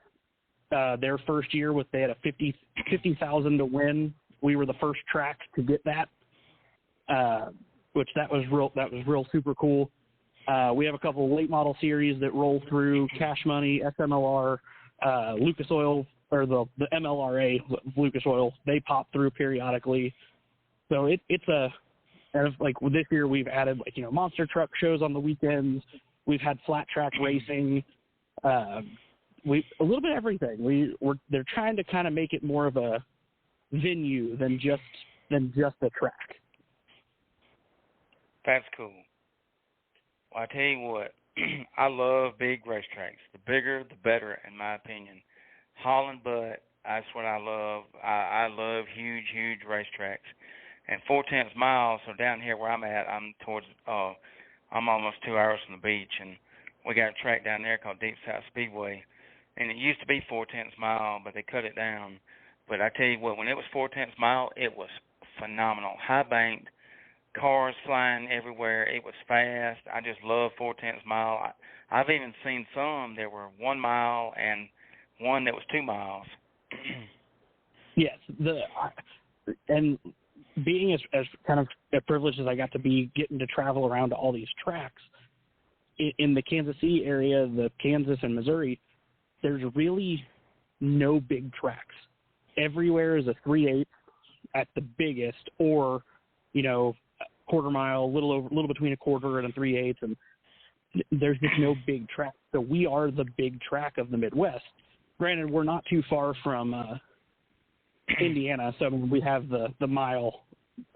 their first year. They had a $50,000 to win. We were the first track to get that, which that was real super cool. We have a couple of late model series that roll through: Cash Money, SMLR, Lucas Oil, or the MLRA Lucas Oil. They pop through periodically. So it's like this year we've added, like, you know, monster truck shows on the weekends. We've had flat track racing. A little bit of everything. They're trying to kind of make it more of a venue than just a track. That's cool. Well, I tell you what, I love big racetracks. The bigger, the better, in my opinion. Hauling butt, that's what I love. I love huge racetracks. And 4/10 miles, so down here where I'm at, I'm almost 2 hours from the beach, and we got a track down there called Lakeside Speedway. And it used to be 4/10 mile, but they cut it down. But I tell you what, when it was 4/10 mile, it was phenomenal. High banked, cars flying everywhere. It was fast. I just love 4/10 mile. I've even seen some that were 1 mile and one that was 2 miles. Yes, and being as kind of privileged as I got to be, getting to travel around to all these tracks in the Kansas City area, the Kansas and Missouri, there's really no big tracks. Everywhere is a 3/8 at the biggest, or, you know, quarter mile, a little between a quarter and a 3/8, and there's just no big track. So we are the big track of the Midwest. Granted, we're not too far from Indiana, so we have the mile.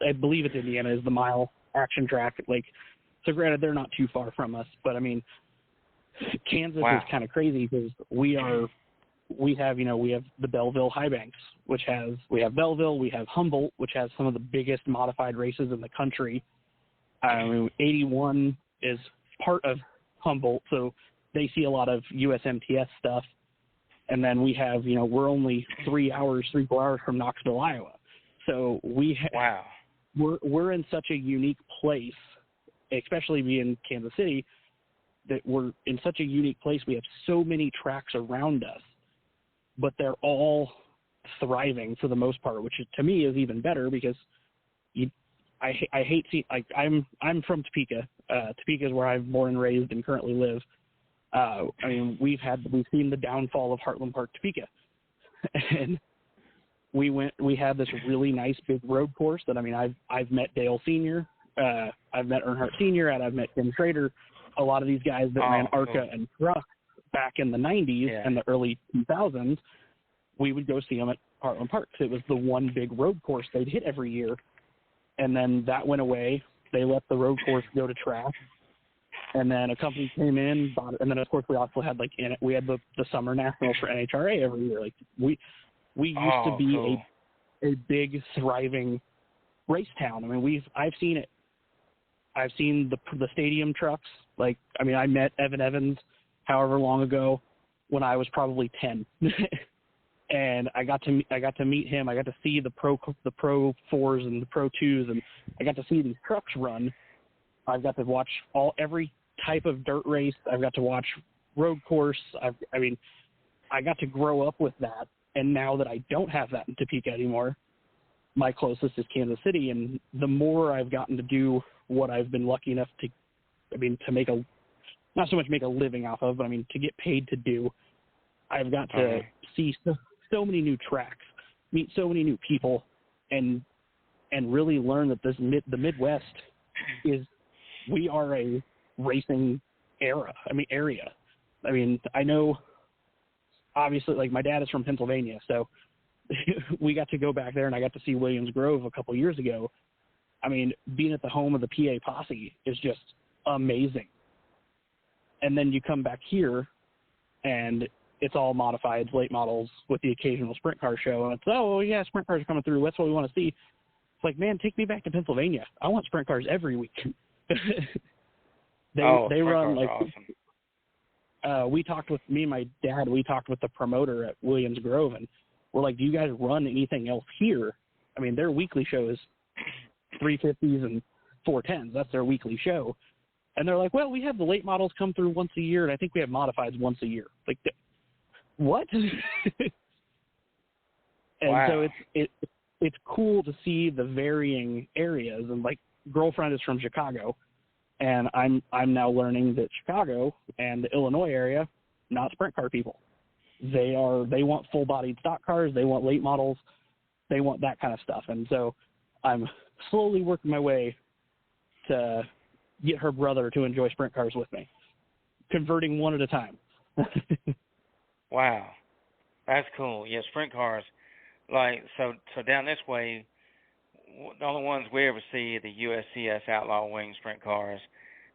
I believe it's Indiana is the mile action track. Like, so granted, they're not too far from us, but I mean, Kansas is kind of crazy because we have the Belleville High Banks, we have Belleville, we have Humboldt, which has some of the biggest modified races in the country. I mean, 81 is part of Humboldt, so they see a lot of USMTS stuff. And then we have, you know, we're only 3 hours, 3-4 hours from Knoxville, Iowa. So we're in such a unique place, especially being Kansas City, that we're in such a unique place. We have so many tracks around us, but they're all thriving for the most part, which to me is even better because I hate seeing, like, I'm from Topeka. Topeka is where I'm born and raised and currently live. I mean, we've seen the downfall of Heartland Park, Topeka, and we had this really nice big road course that, I mean, I've met Dale Sr., I've met Earnhardt Sr., and I've met Tim Schrader, a lot of these guys that ran ARCA and truck back in the 90s and the early 2000s. We would go see them at Heartland Park. It was the one big road course they'd hit every year, and then that went away. They let the road course go to track. And then a company came in, bought it, and then of course we also had we had the Summer Nationals for NHRA every year. Like we used to be a big thriving race town. I mean, I've seen it. I've seen the stadium trucks. Like, I mean, I met Evan Evans however long ago when I was probably 10, and I got to meet him. I got to see the Pro 4s and the Pro 2s, and I got to see these trucks run. I've got to watch every type of dirt race. I've got to watch road course. I mean, I got to grow up with that. And now that I don't have that in Topeka anymore, my closest is Kansas City. And the more I've gotten to do what I've been lucky enough to make not so much make a living off of, but I mean, to get paid to do, I've got to see so many new tracks, meet so many new people, and really learn that the Midwest we are a racing area. I mean, I know, obviously, like, my dad is from Pennsylvania, so we got to go back there, and I got to see Williams Grove a couple years ago. I mean, being at the home of the PA Posse is just amazing. And then you come back here, and it's all modified, late models with the occasional sprint car show. And it's, oh, yeah, sprint cars are coming through. That's what we want to see. It's like, man, take me back to Pennsylvania. I want sprint cars every week. They run like awesome. We talked with me and my dad. We talked with the promoter at Williams Grove, and we're like, "Do you guys run anything else here?" I mean, their weekly show is 350s and 410s. That's their weekly show, and they're like, "Well, we have the late models come through once a year, and I think we have modifieds once a year." Like, what? And wow. So it's cool to see the varying areas, and like, girlfriend is from Chicago. And I'm now learning that Chicago and the Illinois area, not sprint car people. They want full-bodied stock cars. They want late models. They want that kind of stuff. And so I'm slowly working my way to get her brother to enjoy sprint cars with me, converting one at a time. Wow, that's cool. Yeah, sprint cars. Like so down this way, the only ones we ever see are the USCS Outlaw Wing sprint cars.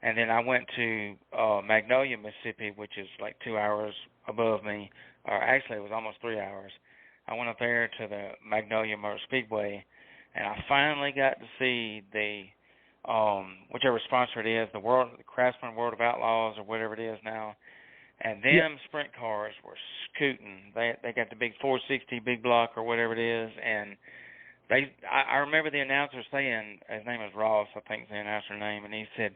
And then I went to Magnolia, Mississippi, which is like 2 hours above me, or actually it was almost 3 hours. I went up there to the Magnolia Motor Speedway, and I finally got to see the, whichever sponsor it is, the Craftsman World of Outlaws or whatever it is now. And them sprint cars were scooting. They got the big 460 big block or whatever it is, and I remember the announcer saying, his name is Ross, I think is the announcer name, and he said,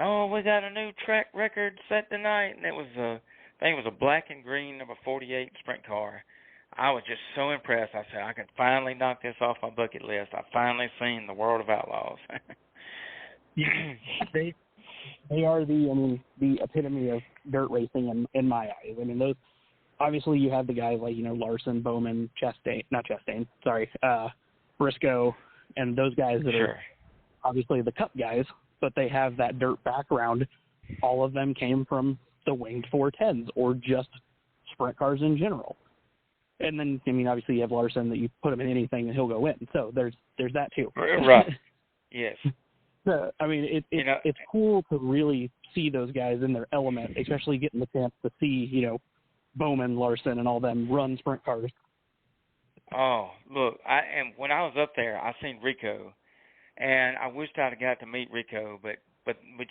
"Oh, we got a new track record set tonight," and it was I think it was a black and green number 48 sprint car. I was just so impressed. I said, I could finally knock this off my bucket list. I finally seen the World of Outlaws. They are the epitome of dirt racing in my eyes. I mean, those, obviously you have the guys like, Larson, Bowman, Briscoe, and those guys that are obviously the Cup guys, but they have that dirt background. All of them came from the winged 410s or just sprint cars in general. And then, obviously you have Larson that you put him in anything and he'll go in. So there's that too. Right. Yes. So, it's cool to really see those guys in their element, especially getting the chance to see, Bowman, Larson, and all them run sprint cars. Oh, look, when I was up there, I seen Rico, and I wished I'd have got to meet Rico, but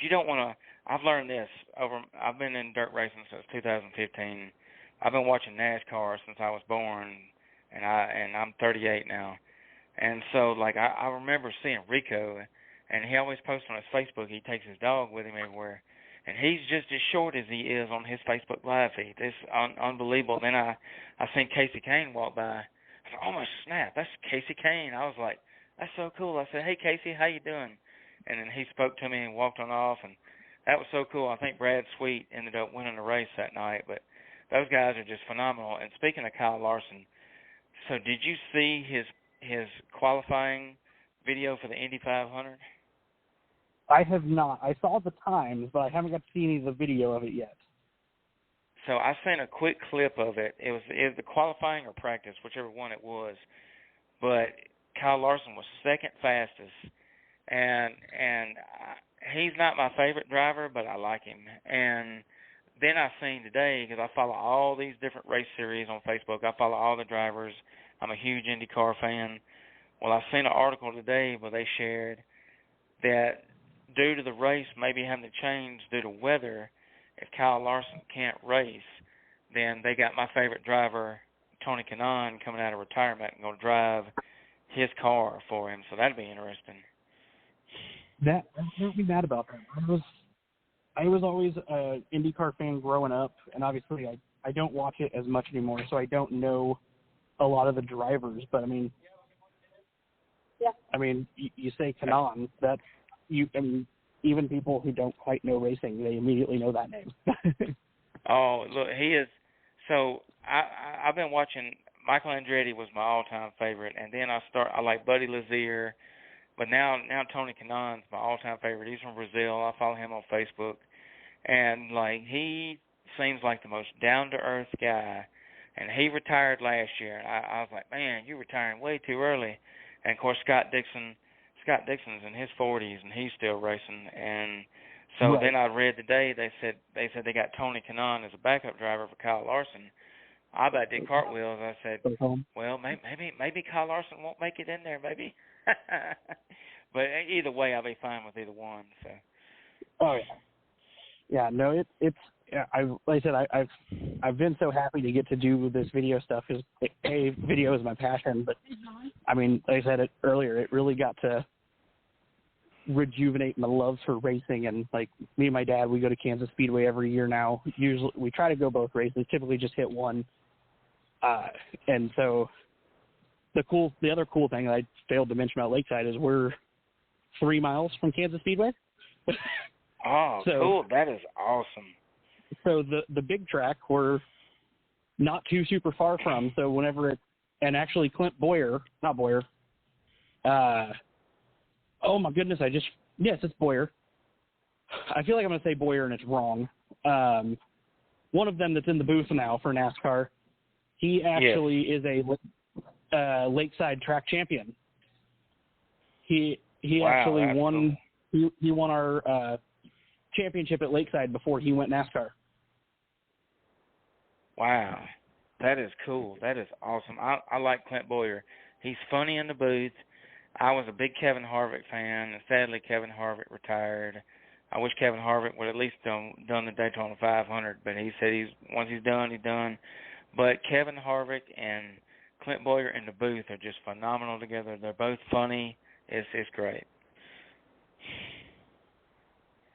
you don't want to. I've learned this I've been in dirt racing since 2015. I've been watching NASCAR since I was born, and I'm 38 now, and so like I remember seeing Rico, and he always posts on his Facebook. He takes his dog with him everywhere, and he's just as short as he is on his Facebook Live feed. It's unbelievable. Then I seen Casey Kane walk by. I said, "Oh my snap, that's Casey Kane." I was like, "That's so cool." I said, "Hey Casey, how you doing?" And then he spoke to me and walked on off, and that was so cool. I think Brad Sweet ended up winning the race that night, but those guys are just phenomenal. And speaking of Kyle Larson, so did you see his qualifying video for the Indy 500? I have not. I saw the times, but I haven't got to see any of the video of it yet. So I seen a quick clip of it. It was the qualifying or practice, whichever one it was. But Kyle Larson was second fastest, and he's not my favorite driver, but I like him. And then I seen today, because I follow all these different race series on Facebook. I follow all the drivers. I'm a huge IndyCar fan. Well, I seen an article today where they shared that due to the race maybe having to change due to weather, if Kyle Larson can't race, then they got my favorite driver, Tony Kanaan, coming out of retirement and going to drive his car for him. So that'd be interesting. I can't be mad about that. I was always an IndyCar fan growing up, and obviously I don't watch it as much anymore, so I don't know a lot of the drivers. But you say Kanaan, that's even people who don't quite know racing, they immediately know that name. Oh, look, he is. So I've been watching. Michael Andretti was my all-time favorite, and then I like Buddy Lazier, but now Tony Kanaan's my all-time favorite. He's from Brazil. I follow him on Facebook, And, like, he seems like the most down-to-earth guy. And he retired last year. And I was like, man, you're retiring way too early. And, of course, Scott Dixon's in his 40s, and he's still racing. And so then I read today they said they got Tony Kanaan as a backup driver for Kyle Larson. I about did cartwheels. I said, well, maybe Kyle Larson won't make it in there, maybe. But either way, I'll be fine with either one. So. Oh yeah, no, it's. Like I said, I've been so happy to get to do this video stuff. Because video is my passion, but I mean, like I said earlier, it really got to rejuvenate my love for racing. And like me and my dad, we go to Kansas Speedway every year now. Usually, we try to go both races. Typically, just hit one. And so the other cool thing that I failed to mention about Lakeside is we're 3 miles from Kansas Speedway. Oh, so, cool! That is awesome. So the big track we're not too super far from. So whenever and actually Clint Boyer, not Boyer. Oh my goodness, yes, it's Boyer. I feel like I'm going to say Boyer and it's wrong. One of them that's in the booth now for NASCAR. He actually is a Lakeside track champion. He actually won. Cool. He won our championship at Lakeside before he went NASCAR. Wow, that is cool. That is awesome. I like Clint Boyer. He's funny in the booth. I was a big Kevin Harvick fan, and sadly Kevin Harvick retired. I wish Kevin Harvick would at least done the Daytona 500, but he said once he's done, he's done. But Kevin Harvick and Clint Boyer in the booth are just phenomenal together. They're both funny. It's great.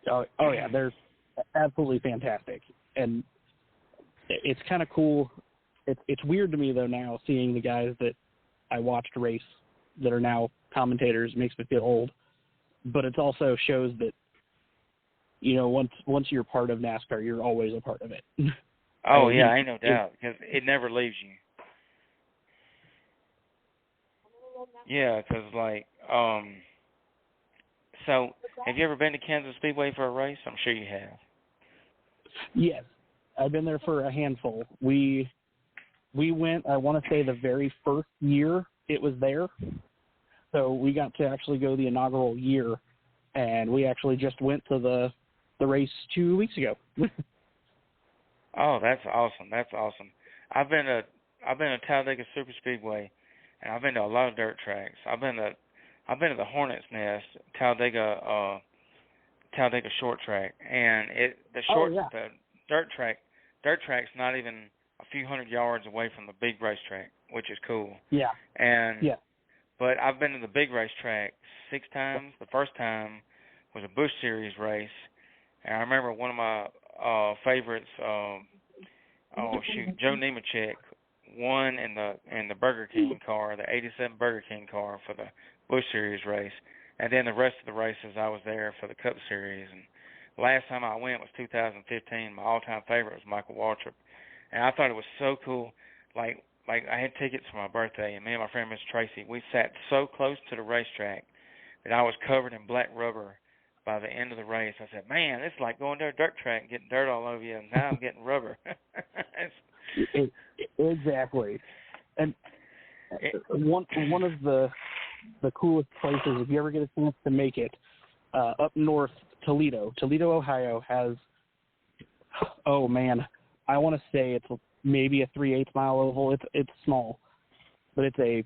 Oh yeah, they're absolutely fantastic, and it's kind of cool. It's weird to me though now seeing the guys that I watched race that are now commentators makes me feel old, but it also shows that once you're part of NASCAR, you're always a part of it. Oh yeah, ain't no doubt because it never leaves you. Yeah, because so have you ever been to Kansas Speedway for a race? I'm sure you have. Yes, I've been there for a handful. We went, I want to say, the very first year it was there. So we got to actually go the inaugural year, and we actually just went to the race 2 weeks ago. Oh, that's awesome. That's awesome. I've been to Talladega Super Speedway, and I've been to a lot of dirt tracks. I've been to the Hornet's Nest, Talladega short track, and the dirt track's not even a few hundred yards away from the big racetrack, which is cool. Yeah. But I've been to the big racetrack 6 times. The first time was a Busch Series race, and I remember one of my favorites, Joe Nemechek, won in the Burger King car, the '87 Burger King car for the Busch Series race, and then the rest of the races I was there for the Cup Series. And last time I went was 2015. My all-time favorite was Michael Waltrip, and I thought it was so cool. Like I had tickets for my birthday, and me and my friend Miss Tracy, we sat so close to the racetrack that I was covered in black rubber by the end of the race. I said, man, it's like going to a dirt track and getting dirt all over you, and now I'm getting rubber. Exactly. And one of the coolest places, if you ever get a chance to make it, up north, Toledo, Ohio has, oh man, I want to say it's maybe a 3/8 mile oval. It's small, but it's a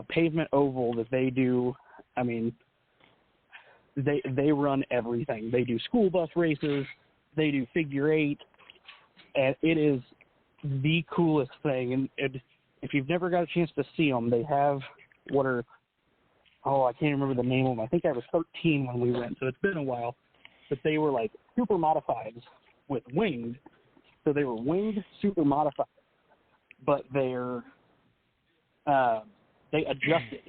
pavement oval that they do. I mean, they run everything. They do school bus races. They do figure 8, and it is the coolest thing. And if you've never got a chance to see them, they have I can't remember the name of them. I think I was 13 when we went, so it's been a while. But they were like super modifieds with winged. So they were winged super modified, but they adjusted.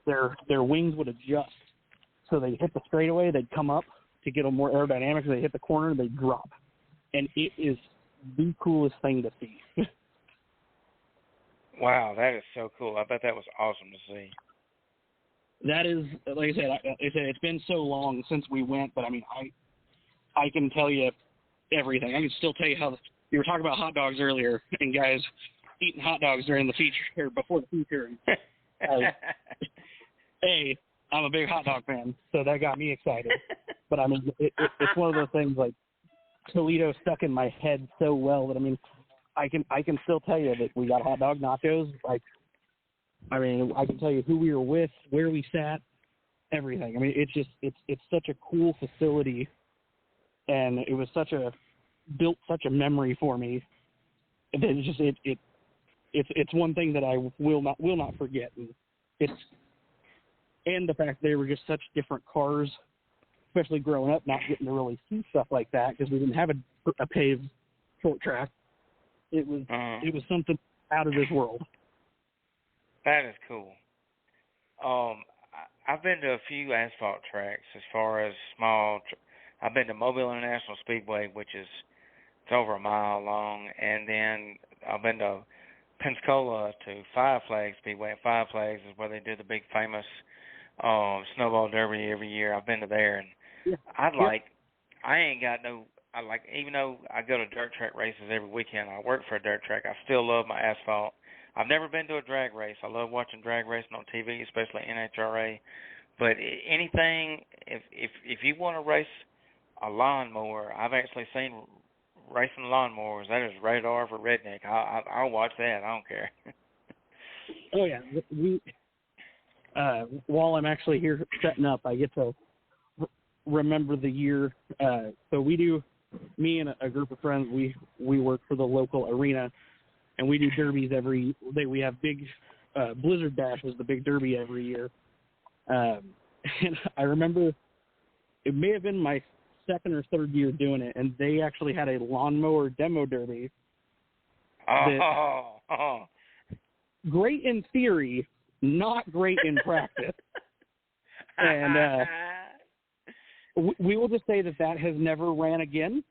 Their wings would adjust. So they hit the straightaway, they'd come up to get them more aerodynamic. They hit the corner, they'd drop. And it is the coolest thing to see. Wow, that is so cool. I bet that was awesome to see. That is, like I said, it's been so long since we went, but I mean, I can tell you everything. I can still tell you how you were talking about hot dogs earlier, and guys eating hot dogs during the feature or before the feature. Hey, I'm a big hot dog fan, so that got me excited. But I mean, it's one of those things like Toledo stuck in my head so well that I mean, I can still tell you that we got hot dog nachos. Like, I mean, I can tell you who we were with, where we sat, everything. I mean, it's such a cool facility, and it was built such a memory for me. And it's one thing that I will not forget. And the fact they were just such different cars, especially growing up, not getting to really see stuff like that because we didn't have a paved short track. It was something out of this world. That is cool. I've been to a few asphalt tracks as far as small. I've been to Mobile International Speedway, which is it's over a mile long, and then I've been to Pensacola to Five Flags Speedway. And Five Flags is where they do the big famous snowball derby every year. I've been to there, and even though I go to dirt track races every weekend, I work for a dirt track, I still love my asphalt. I've never been to a drag race. I love watching drag racing on TV, especially NHRA. But anything, if you want to race a lawnmower, I've actually seen racing lawnmowers. That is radar for redneck. I'll watch that. I don't care. Oh yeah, we. While I'm actually here setting up, I get to remember the year. So we do. Me and a group of friends, we work for the local arena, and we do derbies every day. We have big Blizzard Bash was the big derby every year. And I remember it may have been my second or third year doing it, and they actually had a lawnmower demo derby. Great in theory, not great in practice. And we will just say that has never ran again.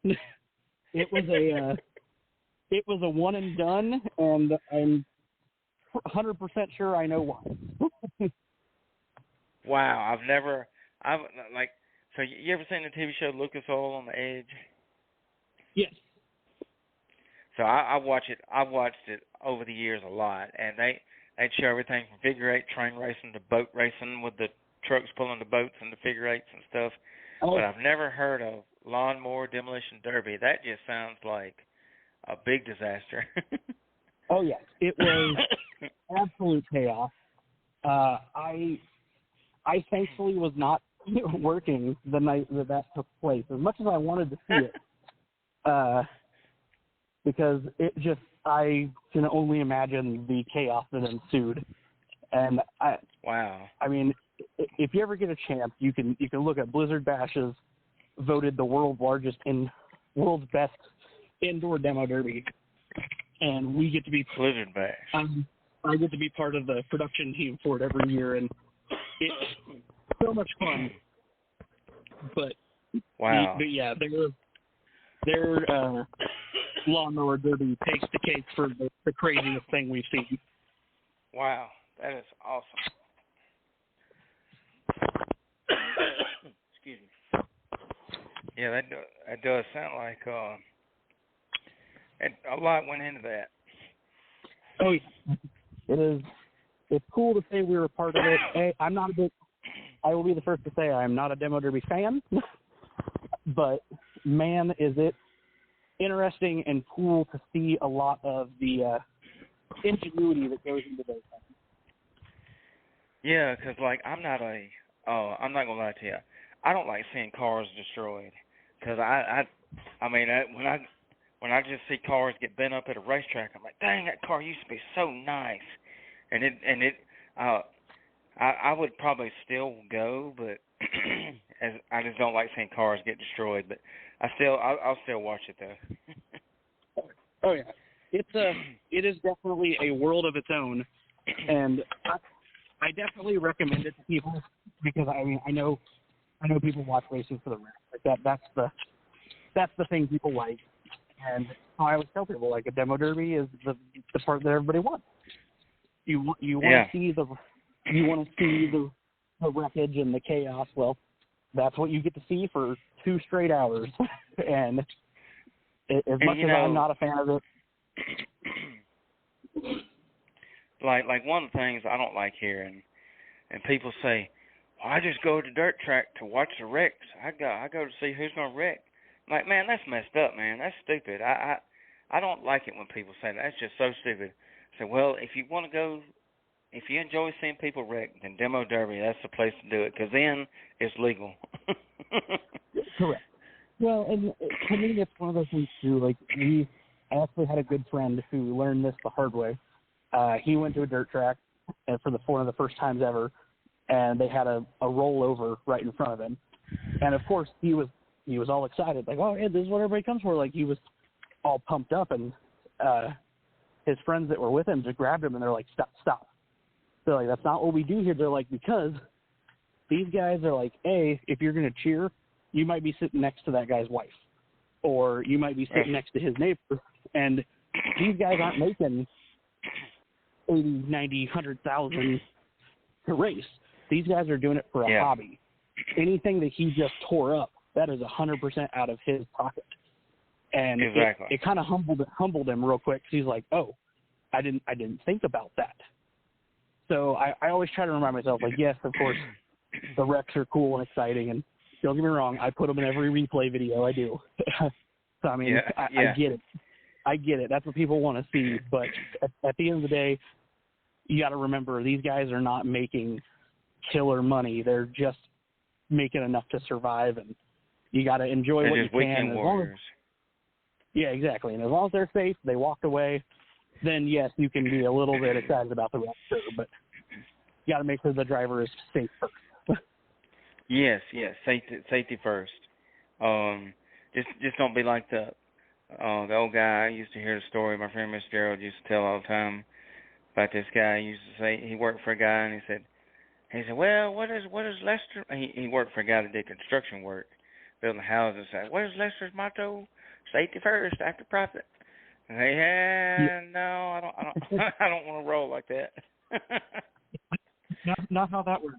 It was a one and done, and I'm 100% sure I know why. Wow, so you ever seen the TV show Lucas Oil on the Edge? Yes. So I've watched it over the years a lot, and they'd show everything from figure eight train racing to boat racing with the trucks pulling the boats and the figure eights and stuff. But I've never heard of lawnmower demolition derby. That just sounds like a big disaster. Oh yes, it was absolute chaos. I thankfully was not working the night that took place, as much as I wanted to see it, because I can only imagine the chaos that ensued. And I mean, if you ever get a chance, you can look at Blizzard Bash's voted the world's best indoor demo derby, and we get to be Blizzard Bash. I get to be part of the production team for it every year, and it's so much fun. But yeah, their lawnmower derby takes the cake for the craziest thing we've seen. Wow, that is awesome. Excuse me. Yeah, that does sound like a lot went into that. Oh yeah, it is. It's cool to say we were a part of it. Hey, I will be the first to say I'm not a demo derby fan, but man, is it interesting and cool to see a lot of the ingenuity that goes into those things. Yeah, because I'm not gonna lie to you, I don't like seeing cars destroyed, because when I just see cars get bent up at a racetrack, I'm like, dang, that car used to be so nice, I would probably still go, but I just don't like seeing cars get destroyed. But I'll still watch it though. Oh yeah, it is definitely a world of its own, and I definitely recommend it to people, because I know people watch racing for the race. Like that's the thing people like, and I always tell people, like, a demo derby is the part that everybody wants. You want to see the wreckage and the chaos. Well, that's what you get to see for 2 straight hours, and As much as I'm not a fan of it. Like one of the things I don't like here, and people say, well, I just go to the dirt track to watch the wrecks. I go to see who's gonna wreck. Like, man, that's messed up, man. That's stupid. I don't like it when people say that. That's just so stupid. So, well, if you want to go, if you enjoy seeing people wreck, then Demo Derby, that's the place to do it, because then it's legal. Correct. Well, and to me, it's one of those things, too. Like, I actually had a good friend who learned this the hard way. He went to a dirt track for one of the first times ever, and they had a rollover right in front of him. And, of course, he was all excited, like, oh, yeah, this is what everybody comes for. Like, he was all pumped up, and his friends that were with him just grabbed him, and they're like, stop. They're like, that's not what we do here. They're like, because these guys are like, if you're going to cheer, you might be sitting next to that guy's wife, or you might be sitting next to his neighbor, and these guys aren't making 80, 90, 100,000 to race. These guys are doing it for a hobby. Anything that he just tore up, that is 100% out of his pocket. And exactly. it kind of humbled him real quick, because he's like, oh, I didn't think about that. So I always try to remind myself, like, yes, of course, the wrecks are cool and exciting, and don't get me wrong, I put them in every replay video I do. So, I mean, I get it. I get it. That's what people want to see. But at the end of the day, you got to remember, these guys are not making killer money. They're just making enough to survive, and you got to enjoy what you can. Weekend warriors. Yeah, exactly. And as long as they're safe, they walked away, then, yes, you can be a little bit excited about the rest, but you got to make sure the driver is safe first. Yes, safety first. Just don't be like the old guy. I used to hear the story. My friend Mr. Gerald used to tell all the time about this guy. He used to say he worked for a guy, and he said, well, what is Lester? He worked for a guy that did construction work, building houses. Said, what is Lester's motto? Safety first, after profit. And no, I don't I don't want to roll like that. Not how that works.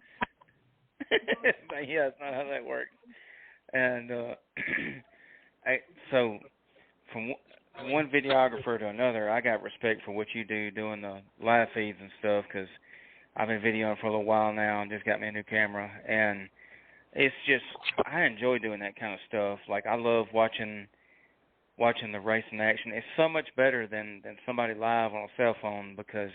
Yeah, it's not how that works. And so from one videographer to another, I got respect for what you do doing the live feeds and stuff, because I've been videoing for a little while now and just got me a new camera, and it's just, I enjoy doing that kind of stuff. Like, I love watching the race in action. It's so much better than somebody live on a cell phone, because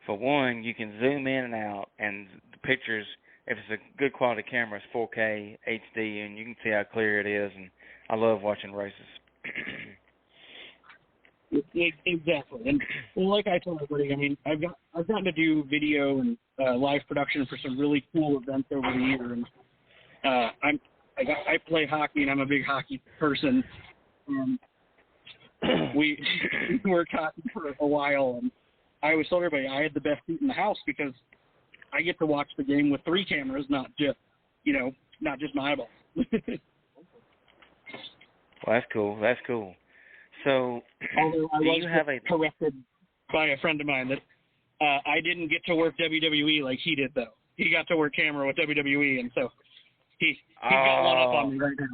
for one, you can zoom in and out, and the pictures, if it's a good quality camera, it's 4K HD, and you can see how clear it is, and I love watching races. Exactly. And like I told everybody, I mean, I've gotten to do video and live production for some really cool events over the year, and I play hockey, and I'm a big hockey person. We worked hockey for a while, and I always told everybody I had the best seat in the house, because I get to watch the game with 3 cameras, not just my eyeballs. Well, that's cool. So, although I was corrected by a friend of mine that I didn't get to work WWE like he did, though. He got to work camera with WWE, and so he's got one up on me right now.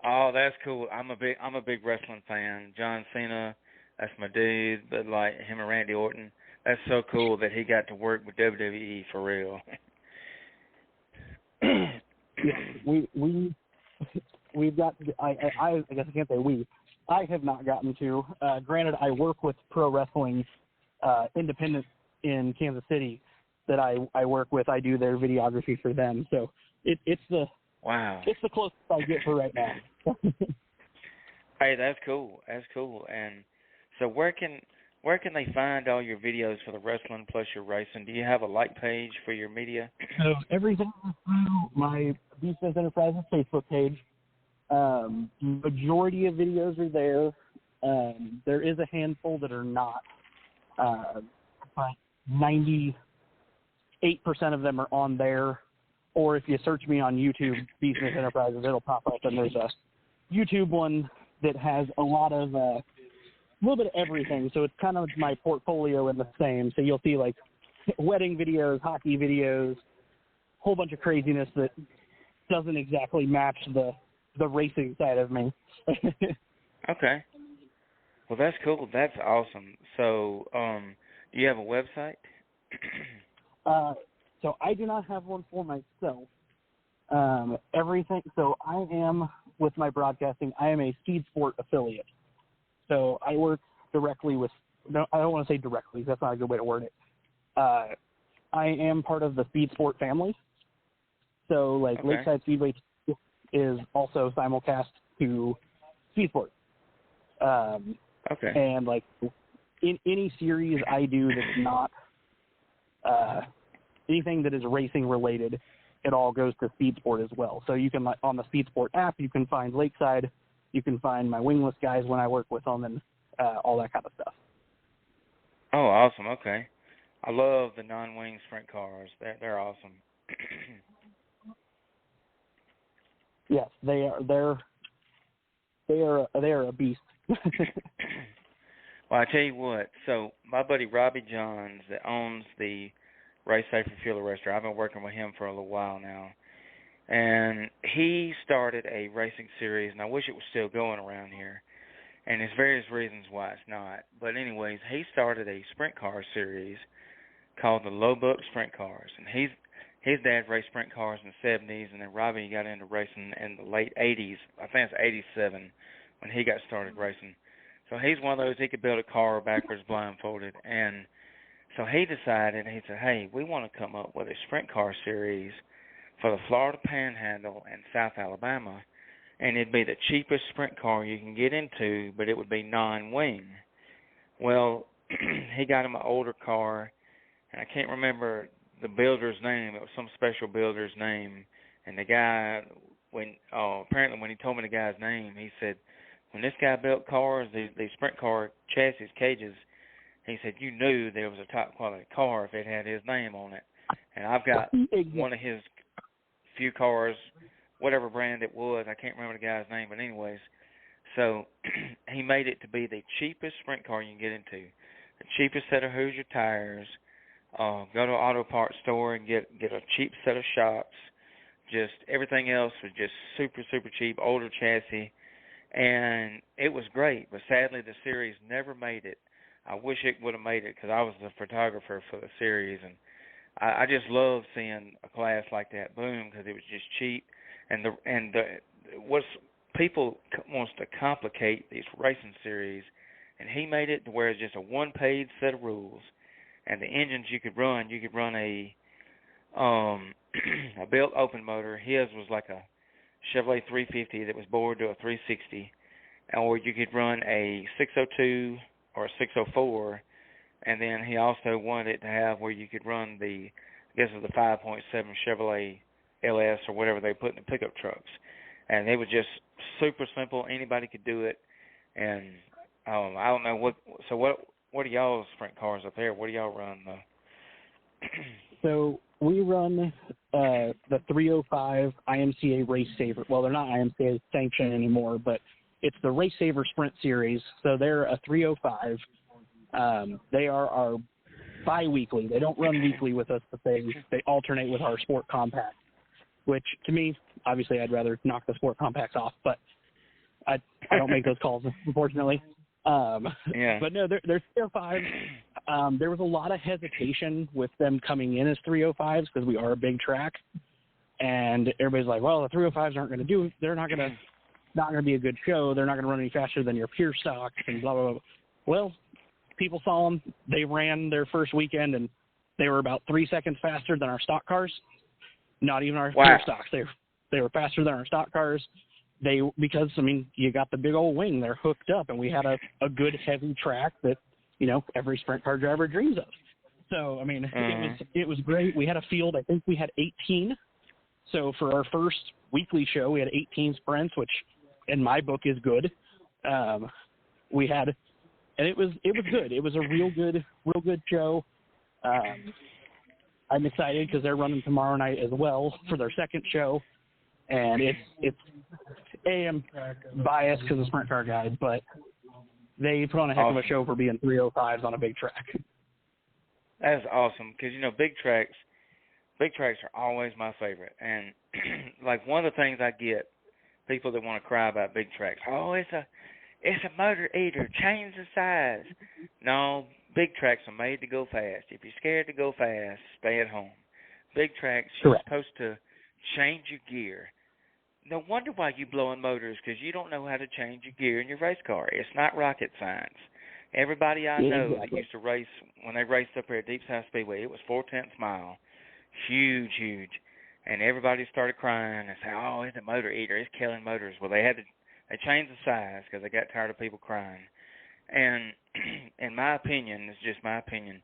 Oh, that's cool. I'm a big wrestling fan. John Cena, that's my dude. But like him and Randy Orton, that's so cool that he got to work with WWE for real. We've got. I guess I can't say we. I have not gotten to. Granted, I work with Pro Wrestling Independent in Kansas City that I work with. I do their videography for them. So it's the closest I get for right now. Hey, that's cool. And so where can they find all your videos for the wrestling plus your racing? Do you have a like page for your media? So everything is through my Beastman's Enterprises Facebook page. Majority of videos are there. There is a handful that are not, but 98% of them are on there. Or if you search me on YouTube, Beastman's Enterprises, it'll pop up, and there's a YouTube one that has a little bit of everything. So it's kind of my portfolio in the same. So you'll see like wedding videos, hockey videos, whole bunch of craziness that doesn't exactly match the racing side of me. Okay. Well, that's cool. That's awesome. So, do you have a website? So I do not have one for myself. Everything. So I am, with my broadcasting, I am a Speed Sport affiliate. So I work directly with, no, I don't want to say directly. That's not a good way to word it. I am part of the Speed Sport family. So, like, Okay. Lakeside Speedway is also simulcast to Speed Sport. Okay. And, like, in any series I do that's not anything that is racing related, it all goes to Speed Sport as well. So you can, on the Speed Sport app, you can find Lakeside, you can find my wingless guys when I work with them, and all that kind of stuff. Oh, awesome. Okay. I love the non-wing sprint cars. They're awesome. Yes, they are a beast. Well, I tell you what. So my buddy Robbie Johns, that owns the Race Safer Fuel Arrestor, I've been working with him for a little while now, and he started a racing series, and I wish it was still going around here. And there's various reasons why it's not. But anyways, he started a sprint car series called the Low Buck Sprint Cars, and his dad raced sprint cars in the 70s, and then Robbie got into racing in the late 80s. I think it's 87 when he got started racing. So he's one of those, he could build a car backwards blindfolded. And so he decided, he said, hey, we want to come up with a sprint car series for the Florida Panhandle and South Alabama, and it'd be the cheapest sprint car you can get into, but it would be non-wing. Well, he got him an older car, and I can't remember the builder's name. It was some special builder's name. And the guy, apparently when he told me the guy's name, he said, when this guy built cars, these sprint car chassis, cages, he said, you knew there was a top quality car if it had his name on it. And I've got one of his few cars, whatever brand it was, I can't remember the guy's name, but anyways, so he made it to be the cheapest sprint car you can get into, the cheapest set of Hoosier tires, go to an auto parts store and get a cheap set of shocks, just everything else was just super, super cheap, older chassis, and it was great, but sadly the series never made it. I wish it would have made it because I was the photographer for the series, and I just love seeing a class like that boom because it was just cheap. And what's people wants to complicate these racing series, and he made it to where it's just a one-page set of rules, and the engines you could run a built open motor. His was like a Chevrolet 350 that was bored to a 360, or you could run a 602 or a 604, and then he also wanted it to have where you could run the, I guess it was the 5.7 Chevrolet LS or whatever they put in the pickup trucks, and they were just super simple. Anybody could do it, and I don't know what. So what are y'all's sprint cars up there? What do y'all run? So we run the 305 IMCA Race Saver. Well, they're not IMCA sanctioned anymore, but it's the Race Saver Sprint Series. So they're a 305. They are our bi-weekly. They don't run weekly with us, but they alternate with our Sport Compact, which to me, obviously, I'd rather knock the Sport Compacts off, but I don't make those calls, unfortunately. Yeah. But no, they're 305s. There was a lot of hesitation with them coming in as 305s because we are a big track, and everybody's like, well, the 305s aren't going to do. They're not going to be a good show. They're not going to run any faster than your pure stocks and blah blah blah. Well, people saw them. They ran their first weekend, and they were about 3 seconds faster than our stock cars. Not even our pure stocks. They were faster than our stock cars. Because you got the big old wing. They're hooked up, and we had a good heavy track that every sprint car driver dreams of. So it was great. We had a field. I think we had 18. So for our first weekly show, we had 18 sprints, which in my book is good. We had, and it was good. It was a real good show. I'm excited because they're running tomorrow night as well for their second show, and I'm biased because of Sprint Car Guide, but they put on a heck of a show for being 305s on a big track. That's awesome because big tracks are always my favorite, and like one of the things I get people that want to cry about big tracks, it's a motor eater. Change the size. No, big tracks are made to go fast. If you're scared to go fast, stay at home. Big tracks, you're supposed to change your gear. No wonder why you blowing motors, because you don't know how to change your gear in your race car. It's not rocket science. Everybody I know that used to race, when they raced up here at Deep South Speedway, it was 4/10 mile. Huge, huge. And everybody started crying and saying, oh, it's a motor eater. It's killing motors. Well, they changed the size because they got tired of people crying. And in my opinion, it's just my opinion,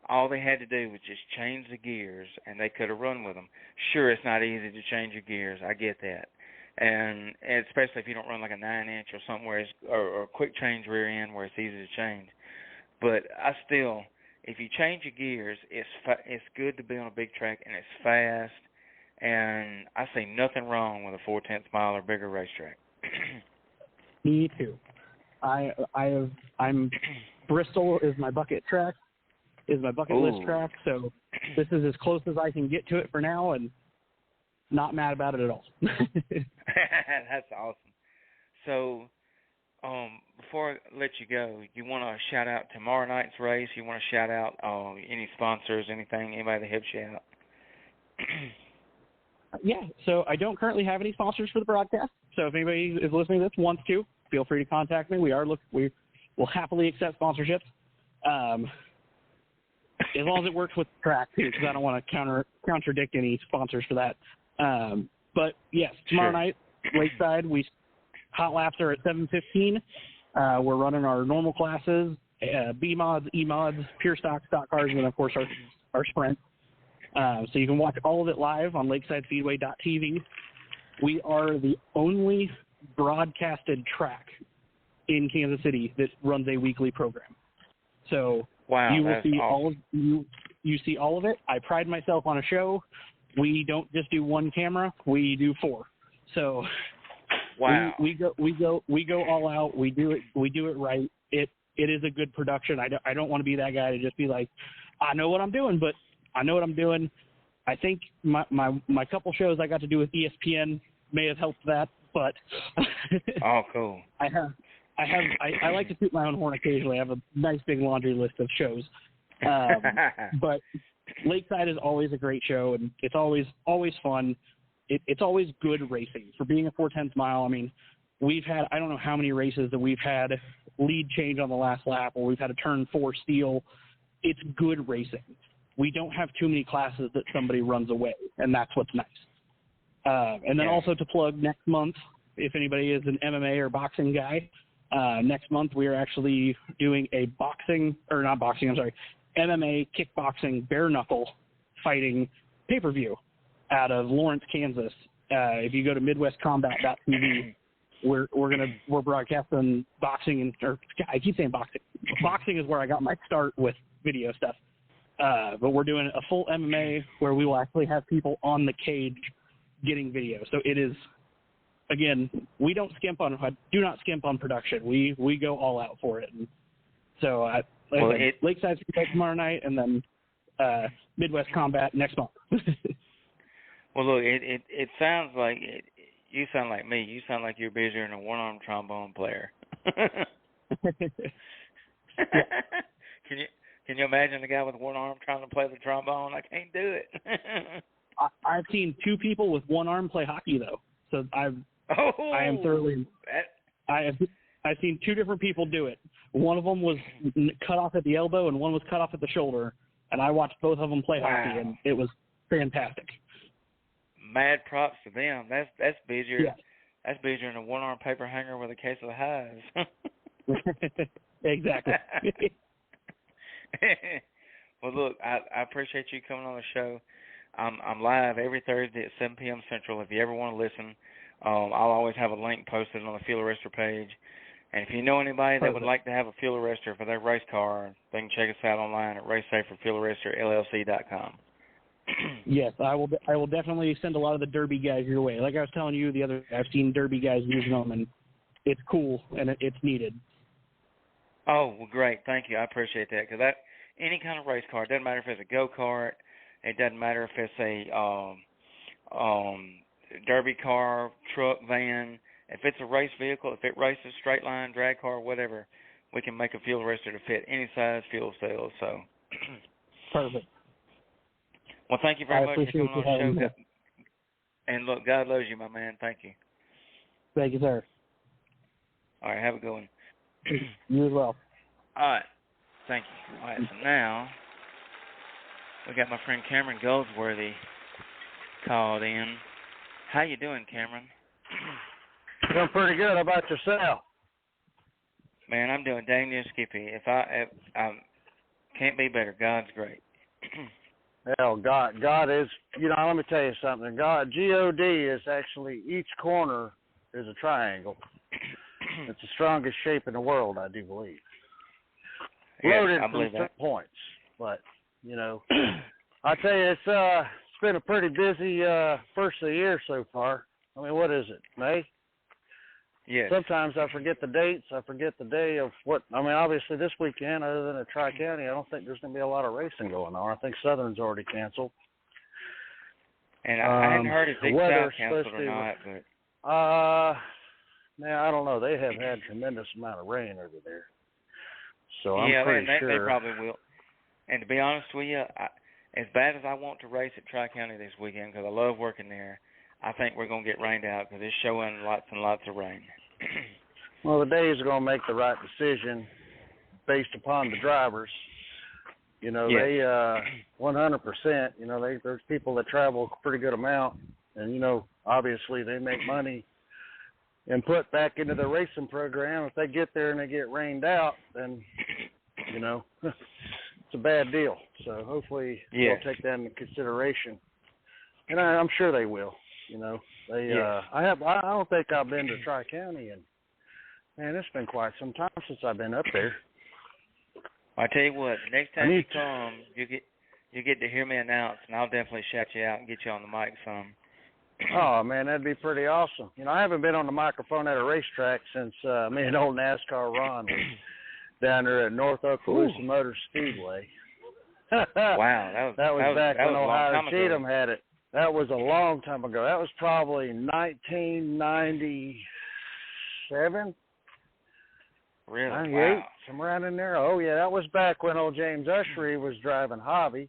all they had to do was just change the gears, and they could have run with them. Sure, it's not easy to change your gears. I get that. And especially if you don't run like a 9-inch or something or a quick change rear end where it's easy to change. But I still, if you change your gears, it's good to be on a big track, and it's fast. And I see nothing wrong with a 4/10 mile or bigger racetrack. Me too. I'm Bristol is my bucket track, is my bucket list track. So this is as close as I can get to it for now, and not mad about it at all. That's awesome. So, before I let you go, you want to shout out tomorrow night's race? You want to shout out any sponsors, anything, anybody that helps you out? Yeah, so I don't currently have any sponsors for the broadcast. So if anybody is listening to this wants to, feel free to contact me. We will happily accept sponsorships, as long as it works with the track too, because I don't want to contradict any sponsors for that. But yes, tomorrow night, Lakeside, hot laps are at 7:15. We're running our normal classes, B mods, E mods, pure stock cars, and of course our sprint. So you can watch all of it live on lakesidespeedway.tv. We are the only broadcasted track in Kansas City that runs a weekly program. So you will see awesome. You see all of it. I pride myself on a show. We don't just do one camera; we do 4. So we go all out. We do it right. It is a good production. I don't want to be that guy to just be like, I know what I'm doing, but I know what I'm doing. I think my couple shows I got to do with ESPN may have helped that, but oh, cool. I like to toot my own horn occasionally. I have a nice big laundry list of shows, but Lakeside is always a great show, and it's always fun. It's always good racing for being a 4/10 mile. I mean, we've had I don't know how many races that we've had lead change on the last lap, or we've had a turn 4 steal. It's good racing. We don't have too many classes that somebody runs away, and that's what's nice. And then also to plug next month, if anybody is an MMA or boxing guy, next month we are actually doing a MMA kickboxing bare knuckle fighting pay-per-view out of Lawrence, Kansas. If you go to MidwestCombat.tv, we're broadcasting boxing I keep saying boxing. Boxing is where I got my start with video stuff. But we're doing a full MMA where we will actually have people on the cage getting video. So it is, again, we do not skimp on production. We go all out for it. And so Lakeside Speedway tomorrow night, and then Midwest Combat next month. Well, look, it sounds like you sound like me. You sound like you're busier than a one-armed trombone player. Can you imagine a guy with one arm trying to play the trombone? I can't do it. I've seen 2 people with one arm play hockey, though. So I am thoroughly. I've seen 2 different people do it. One of them was cut off at the elbow, and one was cut off at the shoulder. And I watched both of them play hockey, and it was fantastic. Mad props to them. That's busier. Yeah. That's busier than a one-arm paper hanger with a case of highs. Exactly. Well, look, I appreciate you coming on the show. I'm live every Thursday at 7 p.m. Central. If you ever want to listen, I'll always have a link posted on the Fuel Arrestor page. And if you know anybody that would like to have a fuel arrestor for their race car, they can check us out online at racesaferfuelarrestorllc.com. Yes, I will definitely send a lot of the Derby guys your way. Like I was telling you the other, I've seen Derby guys using them, and it's cool and it's needed. Oh, well, great. Thank you. I appreciate that, because any kind of race car, it doesn't matter if it's a go-kart, it doesn't matter if it's a Derby car, truck, van, if it's a race vehicle, if it races straight line, drag car, whatever, we can make a fuel arrestor to fit any size fuel cell. So. Perfect. Well, thank you very much for coming on the show. Me. And look, God loves you, my man. Thank you. Thank you, sir. All right, have a good one. You as well. All right, thank you. All right, so now we got my friend Cameron Goldsworthy called in. How you doing, Cameron? Doing pretty good. How about yourself? Man, I'm doing dang near skippy. If I can't be better. God's great. Hell, God is, let me tell you something. God is actually, each corner is a triangle. It's the strongest shape in the world, I do believe. Loaded from some points. But, I tell you, it's been a pretty busy first of the year so far. I mean, what is it, May? Yes. Sometimes I forget the dates. I forget the day of what. I mean, obviously this weekend, other than at Tri-County, I don't think there's going to be a lot of racing going on. I think Southern's already canceled. And I hadn't heard if Big South canceled or not. But now I don't know. They have had a tremendous amount of rain over there. So I'm pretty sure. They probably will. And to be honest with you, as bad as I want to race at Tri-County this weekend because I love working there, I think we're going to get rained out because it's showing lots and lots of rain. Well, the days are going to make the right decision based upon the drivers. They 100%. There's people that travel a pretty good amount, and obviously they make money and put back into their racing program. If they get there and they get rained out, then it's a bad deal. So hopefully they'll take that into consideration, and I'm sure they will. I don't think I've been to Tri-County, and man, it's been quite some time since I've been up there. I tell you what, next time you come, you get to hear me announce, and I'll definitely shout you out and get you on the mic some. Oh man, that'd be pretty awesome. I haven't been on the microphone at a racetrack since me and old NASCAR Ron was down there at North Okaloosa Motor Speedway. Wow, that was back when Ohio Cheatham had it. That was a long time ago. That was probably 1997. Really? 98, wow. Somewhere around in there. Oh, yeah, that was back when old James Ushery was driving Hobby.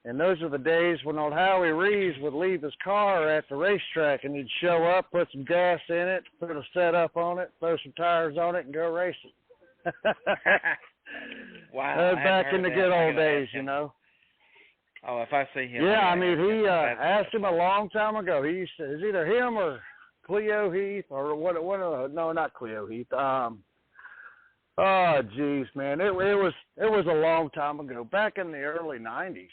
And those are the days when old Howie Reeves would leave his car at the racetrack, and he'd show up, put some gas in it, put a setup on it, throw some tires on it, and go racing. Wow. That was back in the good old days, Oh, if I see him. Yeah, I mean, he asked him a long time ago. He used to, it's either him or Cleo Heath or what? No, not Cleo Heath. Oh, geez, man, it was a long time ago, back in the early '90s.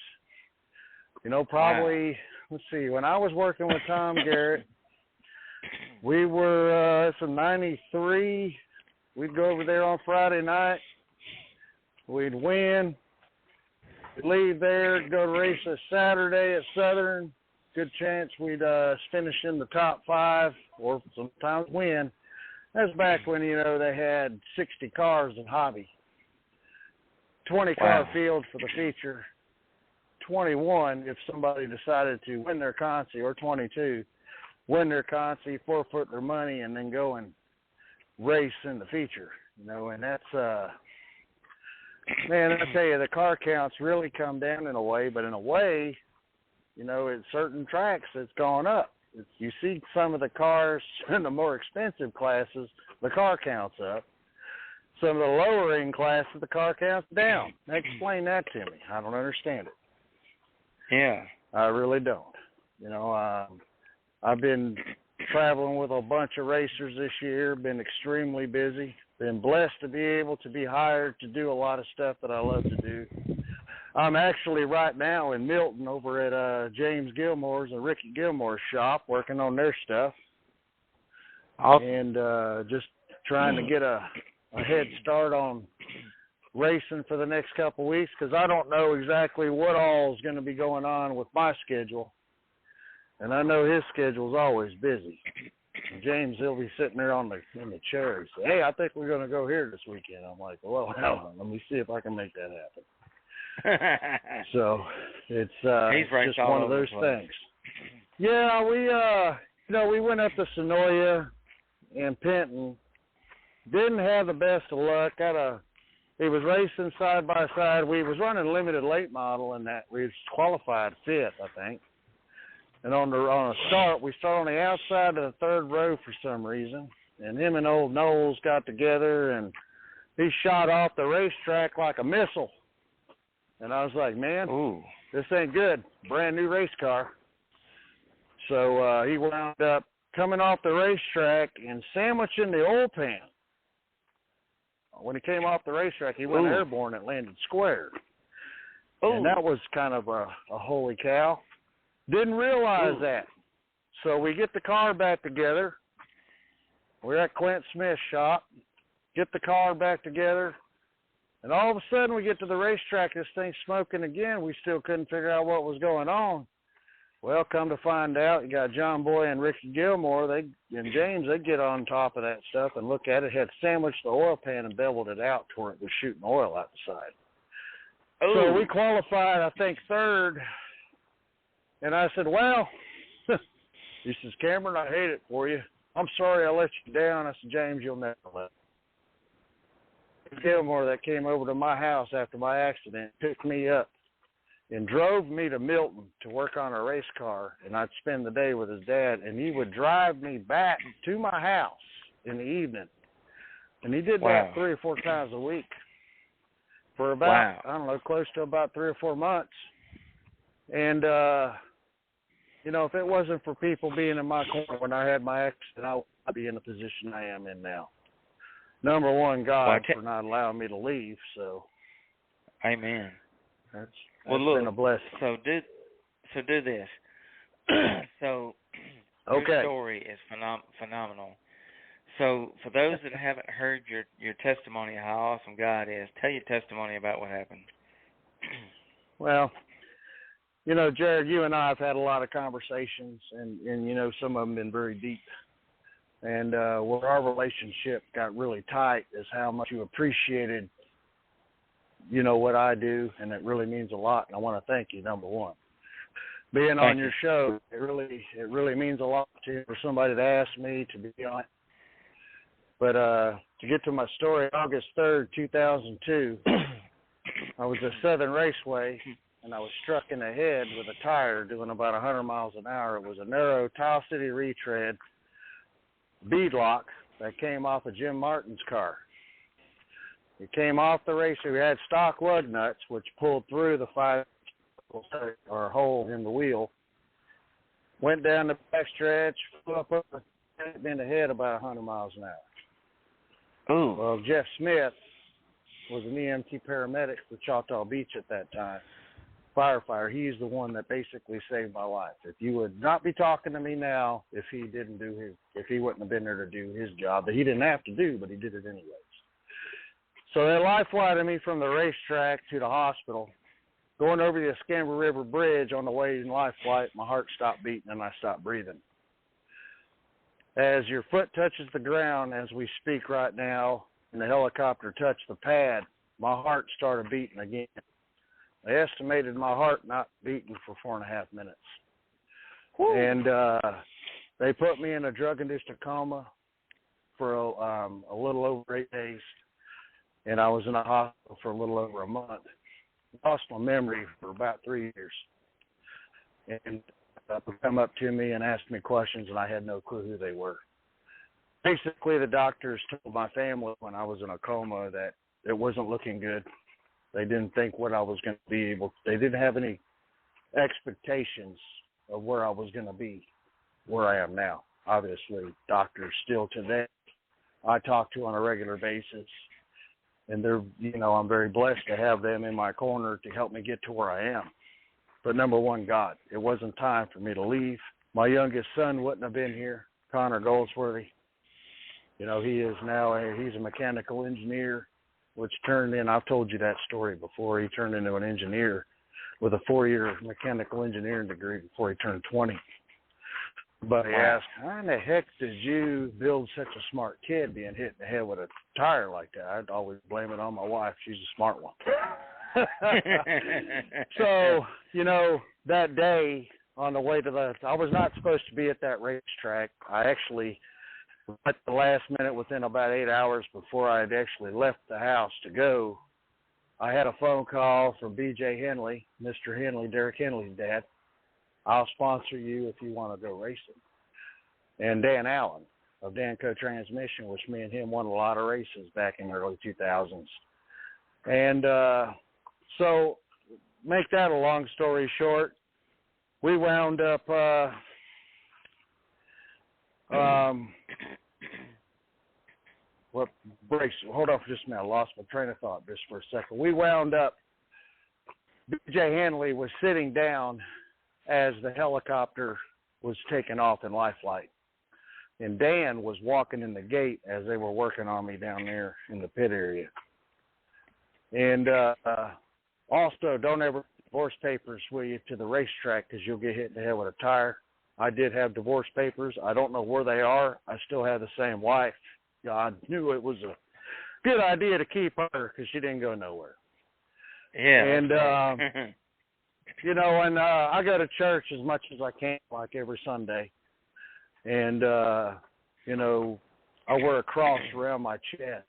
Probably. Wow. Let's see. When I was working with Tom Garrett, we were it's in '93. We'd go over there on Friday night. We'd win. Leave there, go to race a Saturday at Southern. Good chance we'd finish in the top 5 or sometimes win. That's back when, they had 60 cars in Hobby. 20-car field for the feature. 21 if somebody decided to win their consi, or 22, win their consi, forfeit their money, and then go and race in the feature. And that's... Man, I tell you, the car counts really come down in a way, but in a way, at certain tracks, it's gone up. You see some of the cars in the more expensive classes, the car count's up. Some of the lower end classes, the car count's down. Explain that to me. I don't understand it. Yeah. I really don't. I've been traveling with a bunch of racers this year, been extremely busy. Been blessed to be able to be hired to do a lot of stuff that I love to do. I'm actually right now in Milton over at James Gilmore's and Ricky Gilmore's shop working on their stuff. Awesome. And just trying to get a head start on racing for the next couple of weeks because I don't know exactly what all is going to be going on with my schedule. And I know his schedule's always busy. James, he'll be sitting there in the chair and say, hey, I think we're going to go here this weekend. I'm like, well, hold on. Let me see if I can make that happen. So it's just one of those things. Yeah, we went up to Sonoya in Penton. Didn't have the best of luck. He was racing side by side. We was running limited late model in that. We was qualified fifth, I think. And on a start, we start on the outside of the third row for some reason. And him and old Knowles got together, and he shot off the racetrack like a missile. And I was like, man, Ooh. This ain't good. Brand new race car. So he wound up coming off the racetrack and sandwiching the oil pan. When he came off the racetrack, he went airborne and landed square. And that was kind of a holy cow. Didn't realize that. So we get the car back together. We're at Clint Smith's shop. Get the car back together. And all of a sudden we get to the racetrack, this thing's smoking again. We still couldn't figure out what was going on. Well, come to find out, you got John Boy and Ricky Gilmore, and James, they get on top of that stuff and look at it, had sandwiched the oil pan and beveled it out to where it was shooting oil out the side. So we qualified, I think, third. And I said, well, he says, Cameron, I hate it for you. I'm sorry I let you down. I said, James, you'll never let me. Gilmore that came over to my house after my accident picked me up and drove me to Milton to work on a race car, and I'd spend the day with his dad, and he would drive me back to my house in the evening. And he did that 3 or 4 times a week for about, I don't know, close to about 3 or 4 months. And, you know, if it wasn't for people being in my corner when I had my accident, I would not be in the position I am in now. Number one, God, for not allowing me to leave, so. Amen. That's look, been a blessing. So do this. So your story is phenomenal. So for those that haven't heard your testimony of how awesome God is, tell your testimony about what happened. Well, you know, Jared, you and I have had a lot of conversations, and you know, some of them been very deep. And where our relationship got really tight is how much you appreciated, you know, what I do, and it really means a lot. And I want to thank you, number one. Being on your show, it really means a lot for somebody to ask me to be on it. But to get to my story, August 3rd, 2002, I was at Southern Raceway, and I was struck in the head with a tire doing about 100 miles an hour. It was a narrow Tile City retread beadlock that came off of Jim Martin's car. It came off the racer. We had stock lug nuts, which pulled through the 5 or hole in the wheel. Went down the backstretch, flew up in the head about 100 miles an hour. Ooh. Well, Jeff Smith was an EMT paramedic for Choctaw Beach at that time. Firefighter. He's the one that basically saved my life. If you would not be talking to me now, if he wouldn't have been there to do his job that he didn't have to do, but he did it anyways. So they life-flighted me from the racetrack to the hospital. Going over the Escambia River Bridge on the way in life flight, my heart stopped beating and I stopped breathing. As your foot touches the ground as we speak right now, and the helicopter touched the pad, my heart started beating again. They estimated my heart not beating for 4.5 minutes. Woo. And they put me in a drug-induced coma for a little over 8 days. And I was in a hospital for a little over a month. Lost my memory for about 3 years. And they come up to me and asked me questions, and I had no clue who they were. Basically, the doctors told my family when I was in a coma that it wasn't looking good. They didn't think what I was going to be able. They didn't have any expectations of where I was going to be, where I am now. Obviously, doctors still today I talk to on a regular basis, and they're, you know, I'm very blessed to have them in my corner to help me get to where I am. But number one, God, it wasn't time for me to leave. My youngest son wouldn't have been here, Connor Goldsworthy. You know, he is now he's a mechanical engineer, which turned in, I've told you that story before, he turned into an engineer with a 4-year mechanical engineering degree before he turned 20. But he asked, how in the heck did you build such a smart kid being hit in the head with a tire like that? I'd always blame it on my wife. She's a smart one. So, you know, that day on the way to I was not supposed to be at that racetrack. I actually At the last minute, within about 8 hours before I had actually left the house to go, I had a phone call from B.J. Henley, Mr. Henley, Derek Henley's dad. I'll sponsor you if you want to go racing. And Dan Allen of Danco Transmission, which me and him won a lot of races back in the early 2000s. And so, make that a long story short, we wound up hold on for just a minute. I lost my train of thought just for a second. We wound up, B.J. Henley was sitting down as the helicopter was taking off in life flight. And Dan was walking in the gate as they were working on me down there in the pit area. And also, don't ever divorce papers with you to the racetrack because you'll get hit in the head with a tire. I did have divorce papers. I don't know where they are. I still have the same wife. I knew it was a good idea to keep her because she didn't go nowhere. Yeah. And, and I go to church as much as I can, like every Sunday. And, I wear a cross around my chest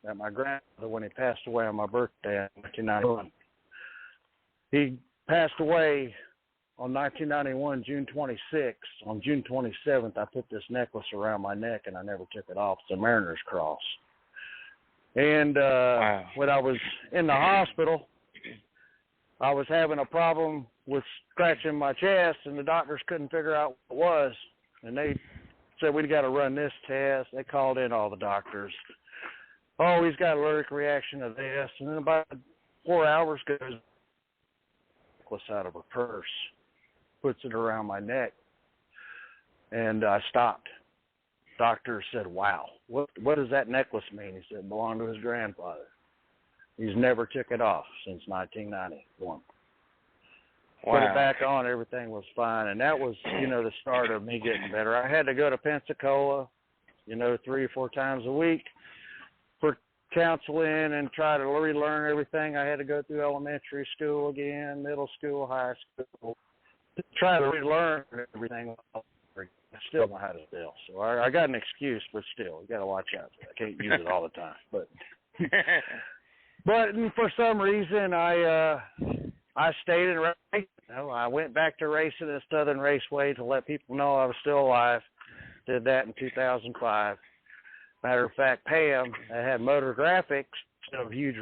that my grandfather, when he passed away on my birthday in 1991. He passed away on 1991, June 26th. On June 27th, I put this necklace around my neck, and I never took it off. It's a Mariner's Cross. And wow. When I was in the hospital, I was having a problem with scratching my chest, and the doctors couldn't figure out what it was. And they said, we got to run this test. They called in all the doctors. Oh, he's got an allergic reaction to this. And then about 4 hours goes, necklace out of her purse, puts it around my neck, and I stopped. Doctor said, wow, what does that necklace mean? He said, it belonged to his grandfather. He's never took it off since 1991. Wow. Put it back on, everything was fine. And that was, the start of me getting better. I had to go to Pensacola, 3 or 4 times a week for counseling and try to relearn everything. I had to go through elementary school again, middle school, high school, to try to relearn everything. I still know how to spell. So I got an excuse, but still, you got to watch out. I can't use it all the time. But for some reason, I stayed in racing. I went back to racing at Southern Raceway to let people know I was still alive. Did that in 2005. Matter of fact, Pam had Motor Graphics, a huge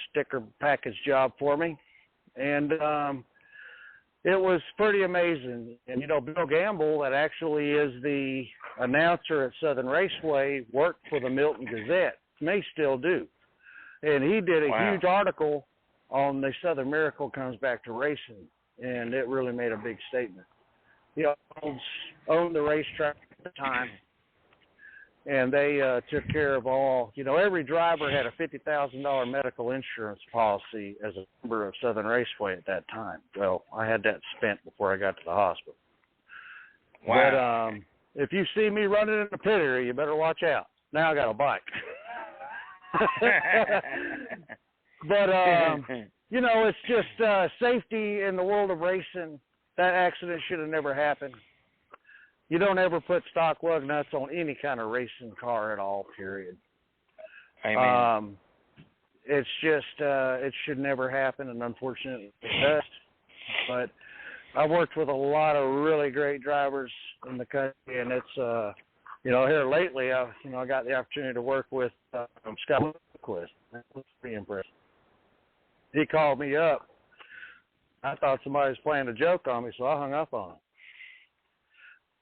sticker package job for me. And it was pretty amazing. And, Bill Gamble, that actually is the announcer at Southern Raceway, worked for the Milton Gazette. May still do. And he did a huge article on the Southern Miracle Comes Back to Racing, and it really made a big statement. He owned the racetrack at the time, and they took care of all. Every driver had a $50,000 medical insurance policy as a member of Southern Raceway at that time. Well, I had that spent before I got to the hospital. Wow. But if you see me running in the pit area, you better watch out. Now I got a bike. But, it's just safety in the world of racing. That accident should have never happened. You don't ever put stock lug nuts on any kind of racing car at all, period. Amen. It's just, it should never happen, and unfortunately it does. But I worked with a lot of really great drivers in the country, and it's, here lately, I got the opportunity to work with Scott Lundquist. That was pretty impressive. He called me up. I thought somebody was playing a joke on me, so I hung up on him.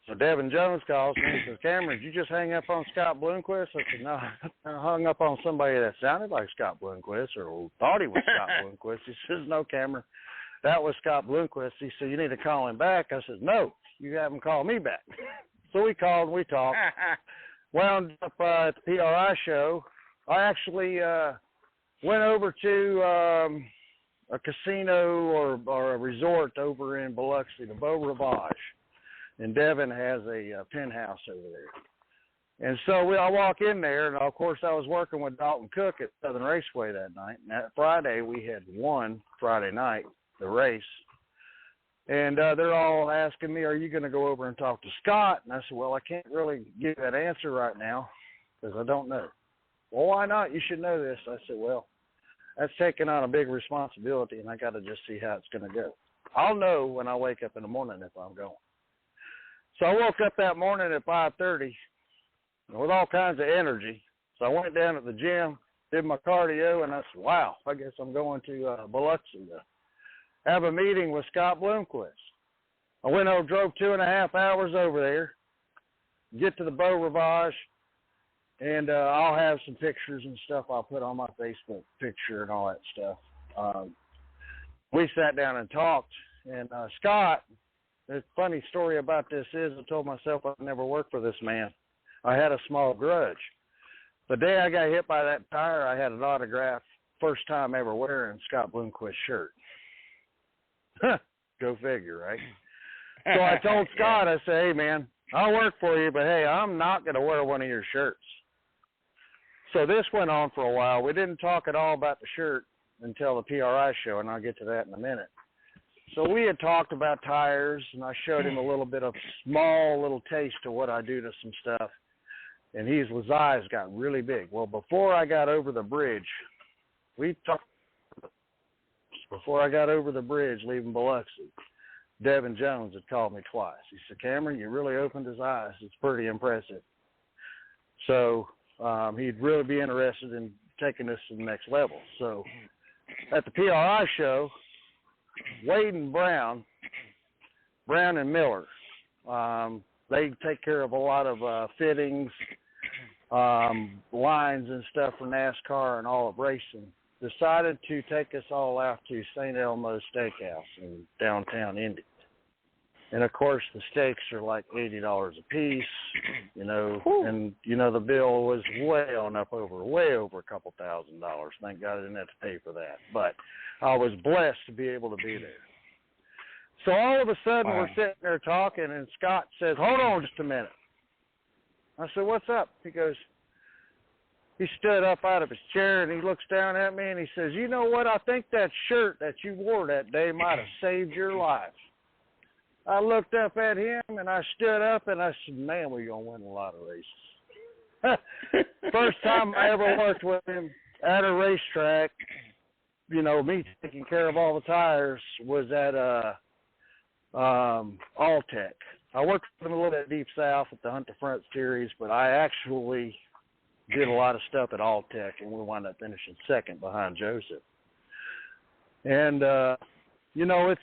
So Devin Jones calls me and says, Cameron, did you just hang up on Scott Bloomquist? I said, no, I hung up on somebody that sounded like Scott Bloomquist or thought he was Scott Bloomquist. He says, no, Cameron, that was Scott Bloomquist. He said, you need to call him back. I said, no, you have him call me back. So we called and we talked. Wound up at the PRI show. I actually went over to a casino or a resort over in Biloxi, the Beau Rivage. And Devin has a penthouse over there. And so I walk in there, and of course I was working with Dalton Cook at Southern Raceway that night. And that Friday we had won Friday night, the race. And they're all asking me, are you going to go over and talk to Scott? And I said, well, I can't really give that answer right now because I don't know. Well, why not? You should know this. I said, well, that's taking on a big responsibility, and I got to just see how it's going to go. I'll know when I wake up in the morning if I'm going. So I woke up that morning at 5:30 with all kinds of energy. So I went down at the gym, did my cardio, and I said, wow, I guess I'm going to Biloxi to have a meeting with Scott Bloomquist. I went over, drove 2.5 hours over there, get to the Beau Rivage, and I'll have some pictures and stuff I'll put on my Facebook picture and all that stuff. We sat down and talked, and Scott, the funny story about this is I told myself I'd never work for this man. I had a small grudge. The day I got hit by that tire, I had an autograph, first time ever wearing Scott Bloomquist's shirt. Go figure, right? So I told Scott, I said, hey, man, I'll work for you, but, hey, I'm not going to wear one of your shirts. So this went on for a while. We didn't talk at all about the shirt until the PRI show, and I'll get to that in a minute. So we had talked about tires, and I showed him a little bit of small little taste of what I do to some stuff, and his eyes got really big. Well, before I got over the bridge, before I got over the bridge leaving Biloxi, Devin Jones had called me twice. He said, Cameron, you really opened his eyes. It's pretty impressive. So he'd really be interested in taking this to the next level. So at the PRI show, Wade and Brown and Miller, they take care of a lot of fittings, lines and stuff for NASCAR and all of racing, decided to take us all out to St. Elmo's Steakhouse in downtown Indy. And, of course, the steaks are like $80 a piece, you know, and, you know, the bill was way over a couple $1,000. Thank God I didn't have to pay for that. But I was blessed to be able to be there. So all of a sudden we're sitting there talking, and Scott says, hold on just a minute. I said, what's up? He goes, he stood up out of his chair, and he looks down at me, and he says, you know what? I think that shirt that you wore that day might have saved your life. I looked up at him, and I stood up, and I said, man, we're going to win a lot of races. First time I ever worked with him at a racetrack, you know, me taking care of all the tires, was at Alltech. I worked with him a little bit deep south at the Hunt the Front series, but I actually did a lot of stuff at Alltech, and we wound up finishing second behind Joseph. And, you know, it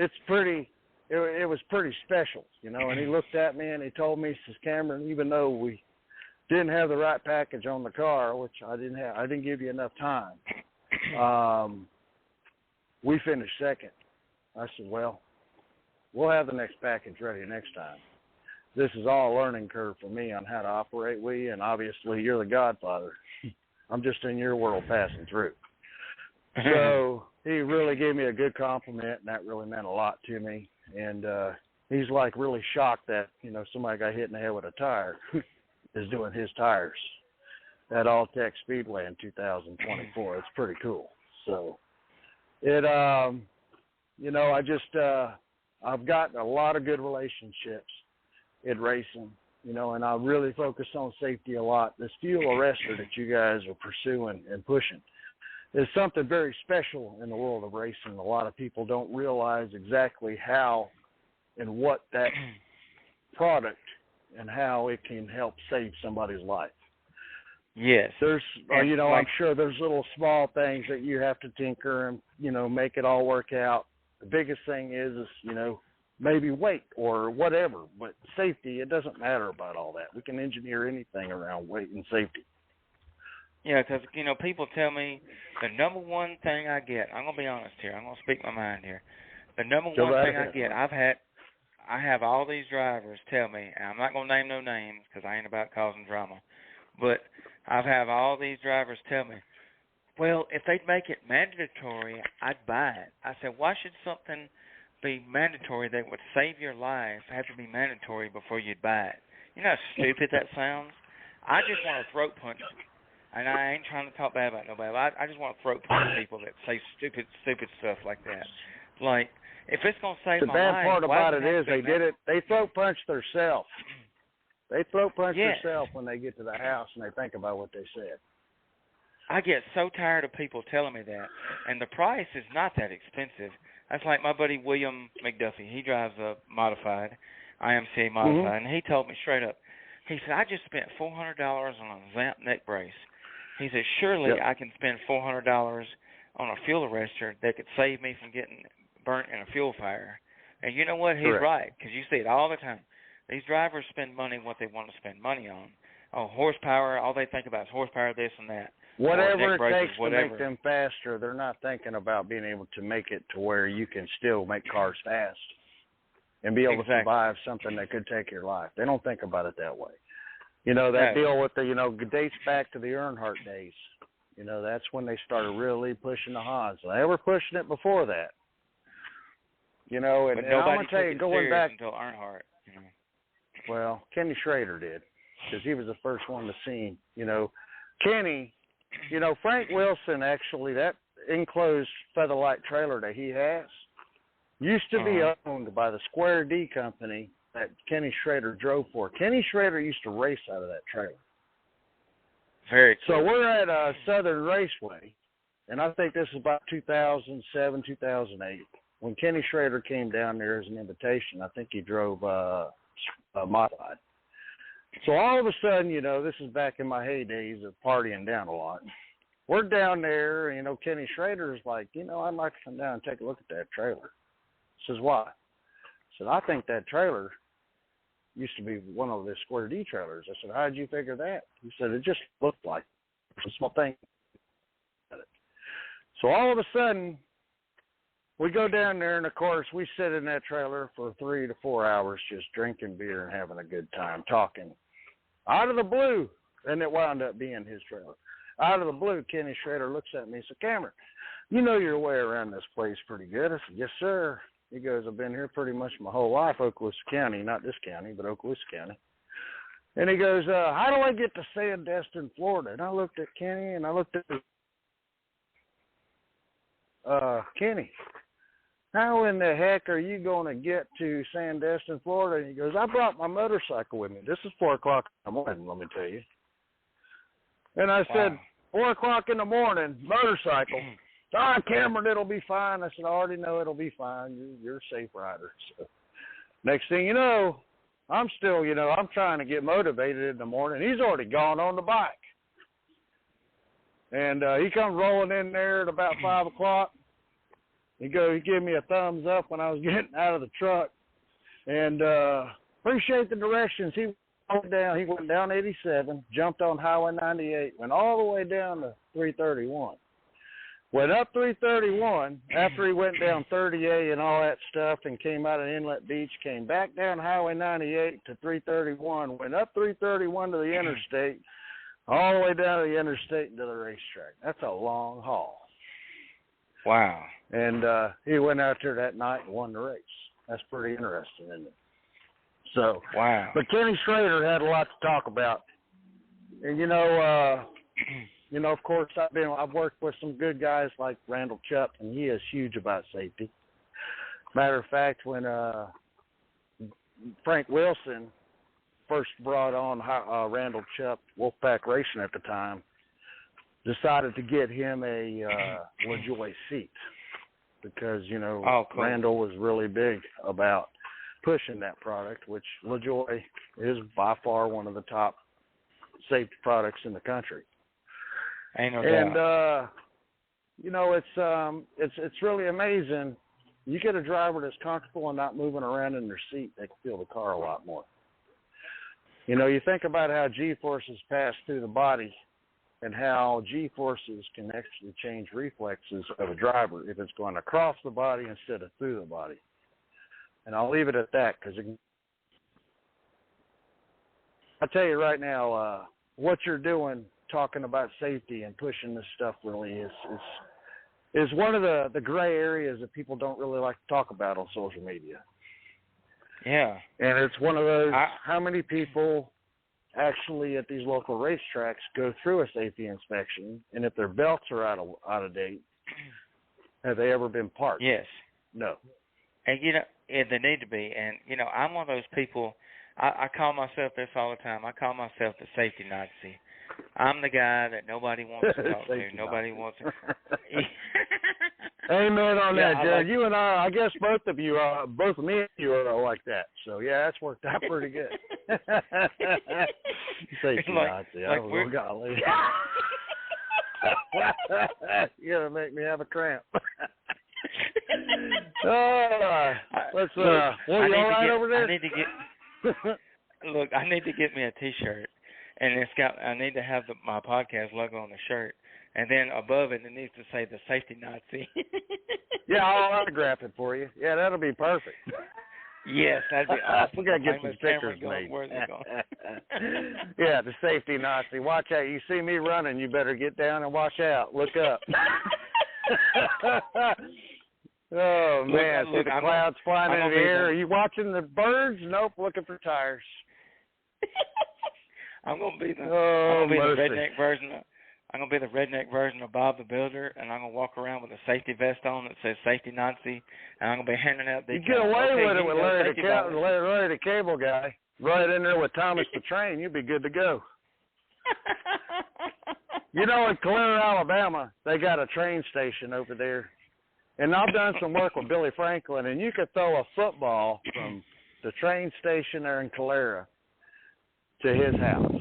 was pretty special, you know, and he looked at me and he told me, he says, Cameron, even though we didn't have the right package on the car, which I didn't give you enough time, we finished second. I said, well, we'll have the next package ready next time. This is all a learning curve for me on how to operate with you, and obviously you're the godfather. I'm just in your world passing through. So he really gave me a good compliment, and that really meant a lot to me. And he's like really shocked that, you know, somebody got hit in the head with a tire is doing his tires at Alltech Speedway in 2024. It's pretty cool. So it, you know, I've got a lot of good relationships in racing, you know, and I really focus on safety a lot. This fuel arrestor that you guys are pursuing and pushing is something very special in the world of racing. A lot of people don't realize exactly how and what that product and how it can help save somebody's life. Yes. There's, you know, I'm sure there's little small things that you have to tinker and, you know, make it all work out. The biggest thing is, you know, maybe weight or whatever, but safety, it doesn't matter about all that. We can engineer anything around weight and safety. Yeah, because, you know, people tell me the number one thing I get, I'm going to be honest here, I'm going to speak my mind here. The number one thing I get, I have all these drivers tell me, and I'm not going to name no names because I ain't about causing drama, but I've had all these drivers tell me, well, if they'd make it mandatory, I'd buy it. I said, why should something be mandatory that would save your life have to be mandatory before you'd buy it? You know how stupid that sounds? I just want to throat punch, and I ain't trying to talk bad about nobody, but I just want to throat punch people that say stupid stuff like that. Like, if it's going to save the my bad life, part about it is they did it. They throat punch themselves. They throat punch Yes. themselves when they get to the house and they think about what they said. I get so tired of people telling me that, and the price is not that expensive. That's like my buddy William McDuffie. He drives a modified, IMCA modified, and he told me straight up. He said, I just spent $400 on a Zamp neck brace. He said, surely I can spend $400 on a fuel arrestor that could save me from getting burnt in a fuel fire. And you know what? He's right, because you see it all the time. These drivers spend money what they want to spend money on. Oh, horsepower, all they think about is horsepower, this and that. Whatever it braces, takes to make them faster, they're not thinking about being able to make it to where you can still make cars fast and be able to survive something that could take your life. They don't think about it that way. You know, that deal with the, dates back to the Earnhardt days. You know, that's when they started really pushing the Haas. They were pushing it before that. You know, and I'm going to tell you, going back until Earnhardt. You know. Well, Kenny Schrader did, because he was the first one to see, Kenny, Frank Wilson, actually, that enclosed Featherlight trailer that he has used to be owned by the Square D company that Kenny Schrader drove for. Kenny Schrader used to race out of that trailer. Very cool. So we're at Southern Raceway, and I think this is about 2007, 2008, when Kenny Schrader came down there as an invitation. I think he drove a modified. So all of a sudden, this is back in my heydays of partying down a lot. We're down there, and, Kenny Schrader's like, I'd like to come down and take a look at that trailer. Says, why? I said, I think that trailer used to be one of the Square D trailers. I said, how'd you figure that? He said, it just looked like a small thing. So all of a sudden, we go down there, and, of course, we sit in that trailer for 3 to 4 hours just drinking beer and having a good time, talking. Out of the blue, and it wound up being his trailer. Out of the blue, Kenny Schrader looks at me and said, Cameron, you know your way around this place pretty good. I said, yes, sir. He goes, I've been here pretty much my whole life, Okaloosa County, not this county, but Okaloosa County. And he goes, how do I get to Sandestin, Florida? And I looked at Kenny, and I looked at Kenny, how in the heck are you going to get to Sandestin, Florida? And he goes, I brought my motorcycle with me. This is 4 o'clock in the morning, let me tell you. And I said, 4 o'clock in the morning, motorcycle. Cameron, it'll be fine. I said, I already know it'll be fine. You're a safe rider. So next thing you know, I'm still, I'm trying to get motivated in the morning. He's already gone on the bike. And he comes rolling in there at about 5 o'clock. He gave me a thumbs up when I was getting out of the truck. And appreciate the directions. He went down 87, jumped on Highway 98, went all the way down to 331. Went up 331 after he went down 30A and all that stuff and came out of Inlet Beach, came back down Highway 98 to 331, went up 331 to the interstate, all the way down to the interstate to the racetrack. That's a long haul. Wow. And he went out there that night and won the race. That's pretty interesting, isn't it? So, wow. But Kenny Schrader had a lot to talk about. And, of course, I've worked with some good guys like Randall Chupp, and he is huge about safety. Matter of fact, when Frank Wilson first brought on Randall Chupp, Wolfpack Racing at the time, decided to get him a LaJoy seat because, cool. Randall was really big about pushing that product, which LaJoy is by far one of the top safety products in the country. Ain't no doubt. And it's really amazing. You get a driver that's comfortable and not moving around in their seat, they can feel the car a lot more. You think about how G-forces pass through the body and how G-forces can actually change reflexes of a driver if it's going across the body instead of through the body. And I'll leave it at that because I'll tell you right now, what you're doing, talking about safety and pushing this stuff really is one of the gray areas that people don't really like to talk about on social media. Yeah. And it's one of those, how many people actually at these local racetracks go through a safety inspection, and if their belts are out of date, have they ever been parked? Yes. No. And, you know, yeah, they need to be. And, you know, I'm one of those people, I call myself this all the time. I call myself the safety Nazi. I'm the guy that nobody wants to talk to. Nobody wants to. Amen on that, Jared. Like, you and I guess both of you are, both of me and you are like that. So, yeah, that's worked out pretty good. Safety Nazi. Oh, golly. You're going to make me have a cramp. Let's, you all right over there? I need to get, look, I need to get me a T-shirt. And I need to have my podcast logo on the shirt. And then above it needs to say the safety Nazi. Yeah, I'll autograph it for you. Yeah, that'll be perfect. Yes, that'd be awesome. We got to get some stickers made. Where's it going? Yeah, the safety Nazi. Watch out. You see me running, you better get down and watch out. Look up. Oh, man. See the clouds flying into the air. Are you watching the birds? Nope, looking for tires. I'm gonna be the redneck version. I'm gonna be the redneck version of Bob the Builder, and I'm gonna walk around with a safety vest on that says "Safety Nazi," and I'm gonna be handing out these. You get away with it with Larry the Cable Guy, right in there with Thomas the Train. You'd be good to go. You know, in Calera, Alabama, they got a train station over there, and I've done some work with Billy Franklin, and you could throw a football from the train station there in Calera to his house.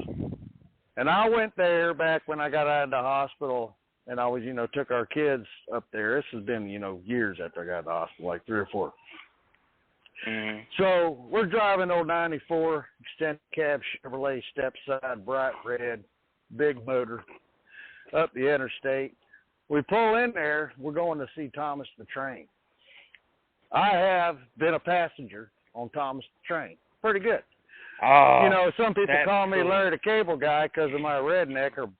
And I went there back when I got out of the hospital, and I was, took our kids up there. This has been, years after I got out of the hospital, like 3 or 4. Mm-hmm. So we're driving old 94 extended cab Chevrolet step-side, bright red, big motor, up the interstate. We pull in there. We're going to see Thomas the Train. I have been a passenger on Thomas the Train. Pretty good. Oh, some people call me cool. Larry the Cable Guy because of my redneck or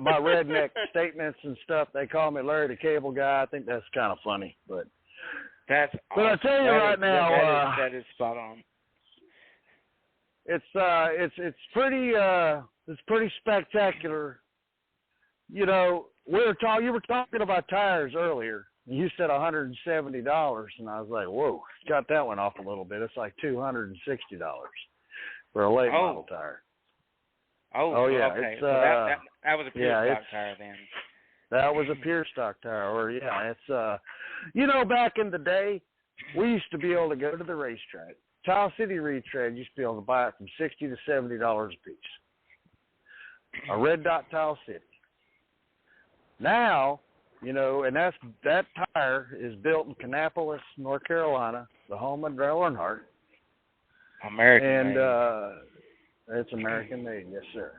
my redneck statements and stuff. They call me Larry the Cable Guy. I think that's kind of funny, but that's. But awesome. I tell you now, that is spot on. It's pretty spectacular. You were talking about tires earlier. You said $170, and I was like, whoa, got that one off a little bit. It's like $260 for a late model tire. Oh, yeah. Okay. It's, so that was a pure stock tire then. That was a pure stock tire. It's, back in the day, we used to be able to go to the racetrack. Tile City Retread used to be able to buy it from $60 to $70 a piece. A red dot Tile City. Now, and that tire is built in Kannapolis, North Carolina, the home of Dale Earnhardt. American made. It's American made, yes, sir.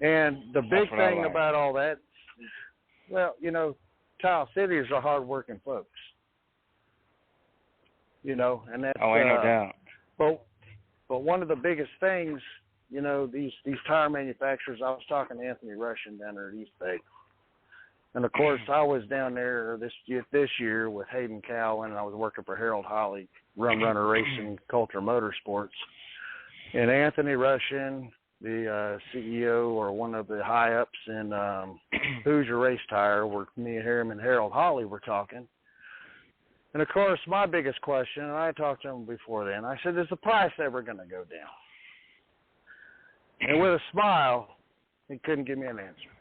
And the big thing about all that, Tile Cities are hard-working folks. And that's ain't no doubt. But one of the biggest things, these tire manufacturers. I was talking to Anthony Russian down there at East Bay. And, of course, I was down there this year with Hayden Cowan, and I was working for Harold Holly, Rum Runner Racing, Coulter Motorsports. And Anthony Russian, the CEO or one of the high-ups in Hoosier Race Tire, where me and him and Harold Holly were talking. And, of course, my biggest question, and I talked to him before then, I said, is the price ever going to go down? And with a smile, he couldn't give me an answer.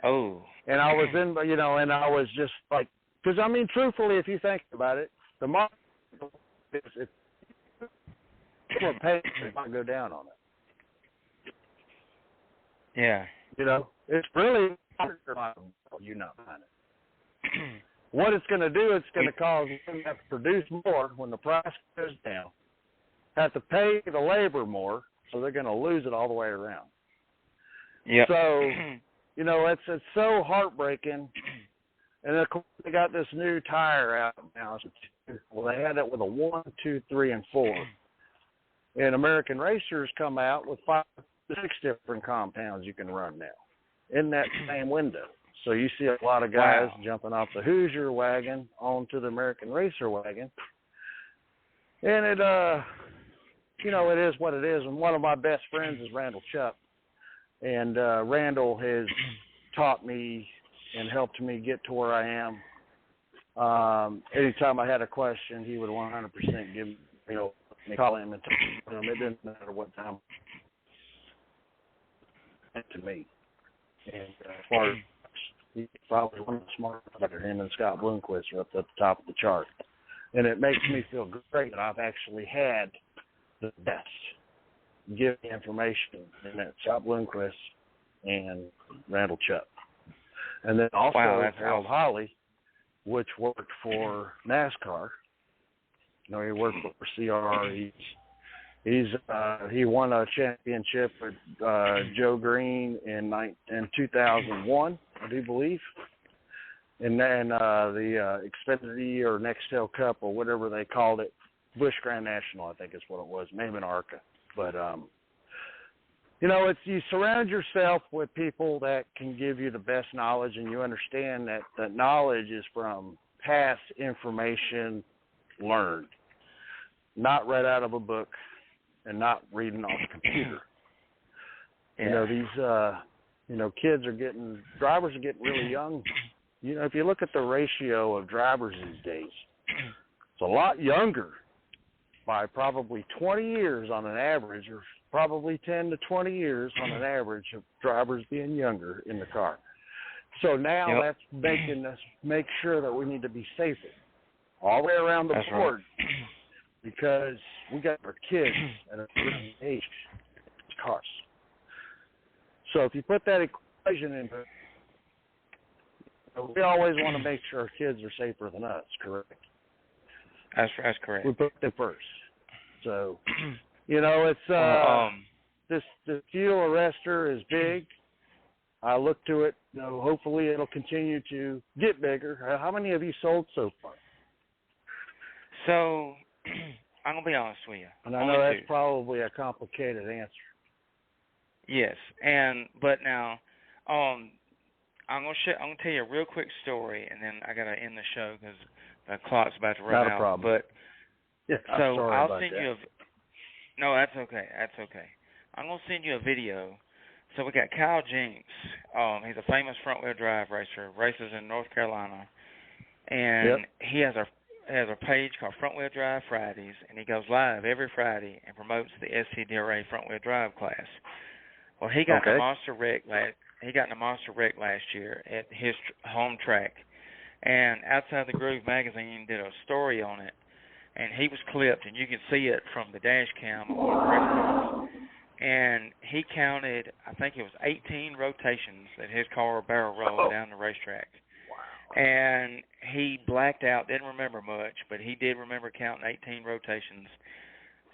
Oh. And I was and I was just like, because, truthfully, if you think about it, the market, if people are paying, it might go down on it. Yeah. It's really you not buying it. What it's going to do, it's going to cause them to have to produce more when the price goes down, have to pay the labor more, so they're going to lose it all the way around. Yeah. So, it's so heartbreaking. And of course, they got this new tire out now. Well, they had it with a 1, 2, 3, and 4. And American Racers come out with 5 to 6 different compounds you can run now in that same window. So you see a lot of guys jumping off the Hoosier wagon onto the American Racer wagon. And it, it is what it is. And one of my best friends is Randall Chuck. And Randall has taught me and helped me get to where I am. Anytime I had a question, he would 100% give me, call him and tell him. It didn't matter what time to me. And as far as he's probably one of the smartest better. Him and Scott Bloomquist are up at the top of the chart. And it makes me feel great that I've actually had the best give me information, and that's Scott Bloomquist and Randall Chubb. And then also Harold Holly, which worked for NASCAR. He worked for CR. He won a championship with Joe Green in 2001, I do believe. And then the Xfinity or Nextel Cup or whatever they called it, Busch Grand National, I think is what it was, maybe in ARCA. But it's you surround yourself with people that can give you the best knowledge, and you understand that the knowledge is from past information learned, not read out of a book and not reading off the computer. Yeah. Drivers are getting really young. If you look at the ratio of drivers these days, it's a lot younger by probably 20 years on an average, or probably 10 to 20 years on an average of drivers being younger in the car. So now that's making us make sure that we need to be safer all the way around the board, because we got our kids at a certain age cars. So if you put that equation in, we always want to make sure our kids are safer than us, correct? That's correct. We put them first. So, it's this fuel arrestor is big. I look to it. Hopefully it'll continue to get bigger. How many have you sold so far? So, I'm gonna be honest with you. And I know that's probably a complicated answer. Yes, but now, I'm gonna tell you a real quick story, and then I gotta end the show because the clock's about to run out. Not a problem. But so I'll send you No, that's okay. That's okay. I'm gonna send you a video. So we got Kyle Jinks. He's a famous front-wheel drive racer. Races in North Carolina, and he has a page called Front Wheel Drive Fridays, and he goes live every Friday and promotes the SCDRA front wheel drive class. Well, he got in a monster wreck last year at his home track, and Outside the Groove magazine did a story on it, and he was clipped, and you can see it from the dash cam on the race cars. And he counted, I think it was 18 rotations that his car barrel rolled down the racetrack. And he blacked out, didn't remember much, but he did remember counting 18 rotations.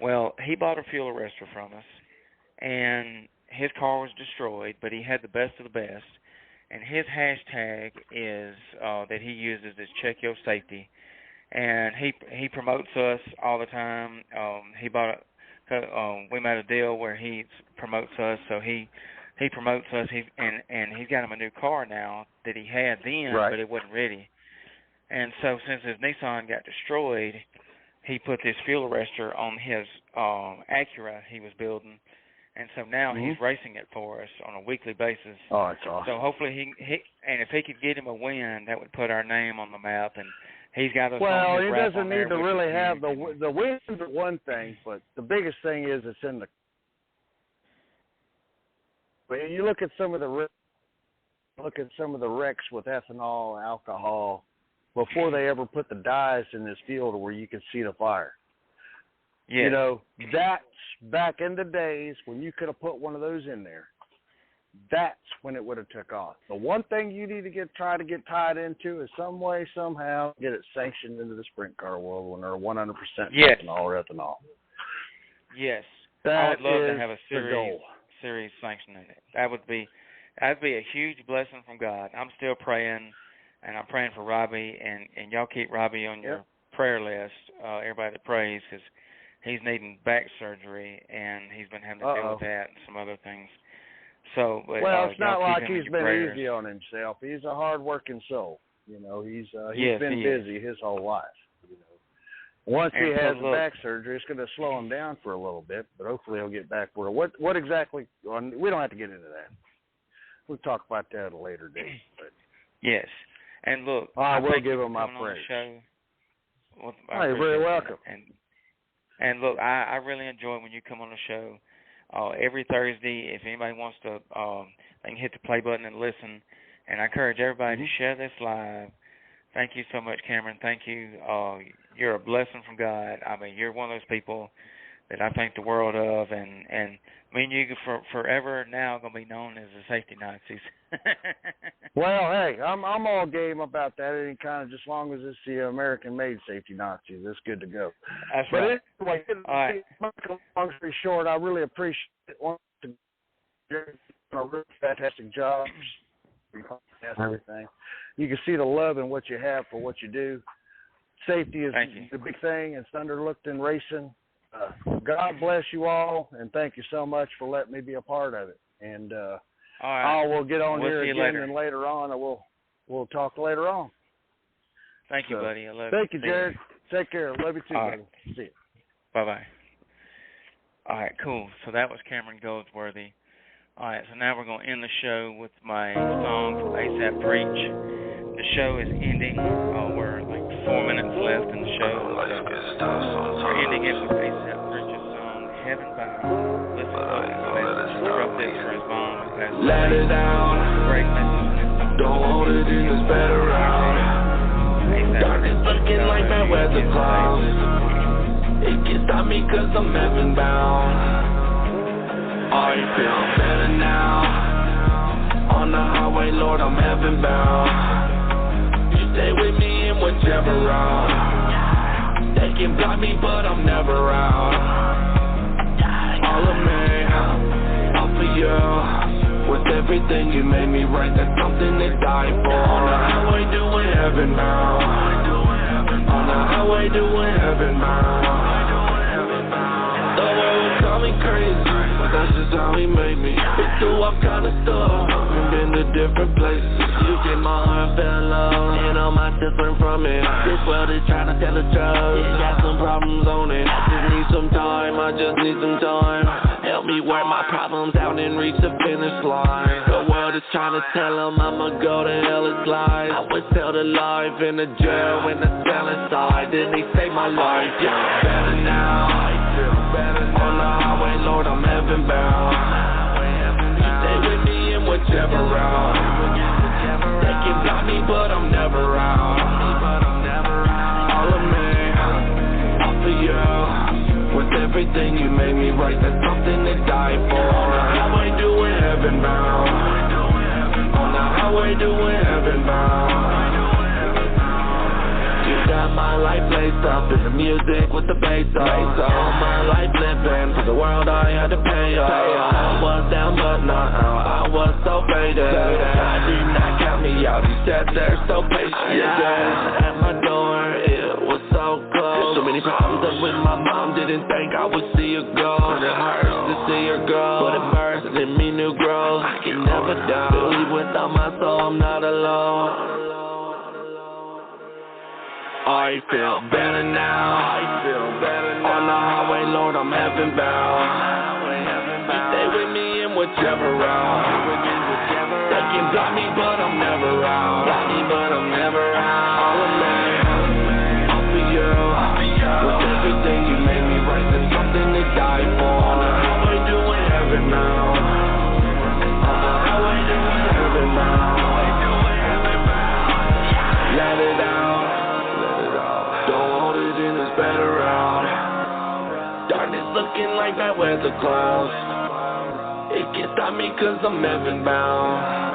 Well, he bought a fuel arrestor from us, and his car was destroyed, but he had the best of the best. And his hashtag is that he uses is Check Your Safety. And he promotes us all the time. He bought we made a deal where he promotes us, so he promotes us. And he's got him a new car now that he had then, but it wasn't ready. And so since his Nissan got destroyed, he put this fuel arrestor on his Acura he was building, and so now he's racing it for us on a weekly basis. Oh, that's awesome. So hopefully he and if he could get him a win, that would put our name on the map. And he's got us. Well, he doesn't need to really have the wins are one thing, but the biggest thing is it's in the. When you look at some of the wrecks with ethanol, alcohol, before they ever put the dyes in this field where you can see the fire. Yeah. That's back in the days when you could have put one of those in there. That's when it would have took off. The one thing you need to try to get tied into is some way, somehow, get it sanctioned into the sprint car world when they're 100% ethanol or ethanol. Yes. I would love to have a series sanctioning it. That'd be a huge blessing from God. I'm still praying, and I'm praying for Robbie, and y'all keep Robbie on your prayer list, everybody that prays, because he's needing back surgery, and he's been having to deal with that and some other things. So, but, it's not like he's been easy on himself. He's a hard-working soul. He's been busy his whole life. Once he has the back surgery, it's going to slow him down for a little bit, but hopefully he'll get back where. What exactly? We don't have to get into that. We'll talk about that at a later date. But. Yes. And look, I will thank give you him for my coming on the praise. show. Well, Hey, you're very welcome. And look, I really enjoy when you come on the show. Every Thursday, if anybody wants to, they can hit the play button and listen. And I encourage everybody to share this live. Thank you so much, Cameron. Thank you. You're a blessing from God. I mean, you're one of those people that I think the world of, and me and you forever now going to be known as the safety Nazis. Well, hey, I'm all game about that. Any kind of, just as long as it's the American-made safety Nazis, that's good to go. That's but right. Anyway, right. Long story short, I really appreciate it. You're doing a really fantastic job. Everything. You can see the love in what you have for what you do. Safety is the big thing. It's underlooked in racing. God bless you all, and thank you so much for letting me be a part of it. And all right. I will get on we'll here see again, you later. and later on, we'll talk later on. Thank you, buddy. I love thank you. you, Jared. Take care. Love you too, all buddy. Right. See you. Bye-bye. All right, cool. So that was Cameron Goldsworthy. All right, so now we're going to end the show with my song from ASAP Preach. The show is ending. We're like 4 minutes left in the show. So we're ending it with ASAP Preach's song, Heaven Bound. Listen to it. He wrote this for his mom and passed away. Let it out. Great message in this song. Don't hold it in, it's better out. Darkness looking like bad weather clouds. It can stop me cause I'm heaven bound. I feel better now. On the highway, Lord, I'm heaven bound. You stay with me in whichever route. They can block me, but I'm never out. All of me, all for you. With everything you made me right, that's something to die for. On the highway, doing heaven bound. On the highway, doing heaven bound. The world call me crazy. That's just how he made me. Been through all kind of stuff and been to different places. You get my heart fell low, and all my different from it. This world is trying to tell the truth. It got some problems on it. I just need some time. Help me work my problems out and reach the finish line. The world is trying to tell them I'ma go to hell, it's lies. I was held alive in the jail when the cell inside. Then they saved my life. Yeah, better now. On the highway, Lord, I'm heaven bound. You stay with me in whichever route. They can block me, but I'm never out. All of me, all for you. With everything you made me right, that's something to die for. On the highway, doing heaven bound. On the highway, doing heaven bound. You got my life laced up in the music with the bass on. All my life living for the world I had to pay off. I was down but not out, I was so faded. I did not count me out, he said they're so patient. At my door, it was so close. So many problems up with my mom, didn't think I would see her go. It hurts to see her grow, but it bursts in me new growth. I can never die, believe without my soul I'm not alone. I feel better now. On the highway, Lord, I'm heaven bound. You stay with me in whichever route. They can block me, but I'm never out. All of me, all for you. With everything you made me right, there's something to die for. On the highway, doing heaven now. On the highway, doing heaven now. Let it out. Better out. Darkness looking like bad weather clouds. It can't stop me cause I'm heaven bound.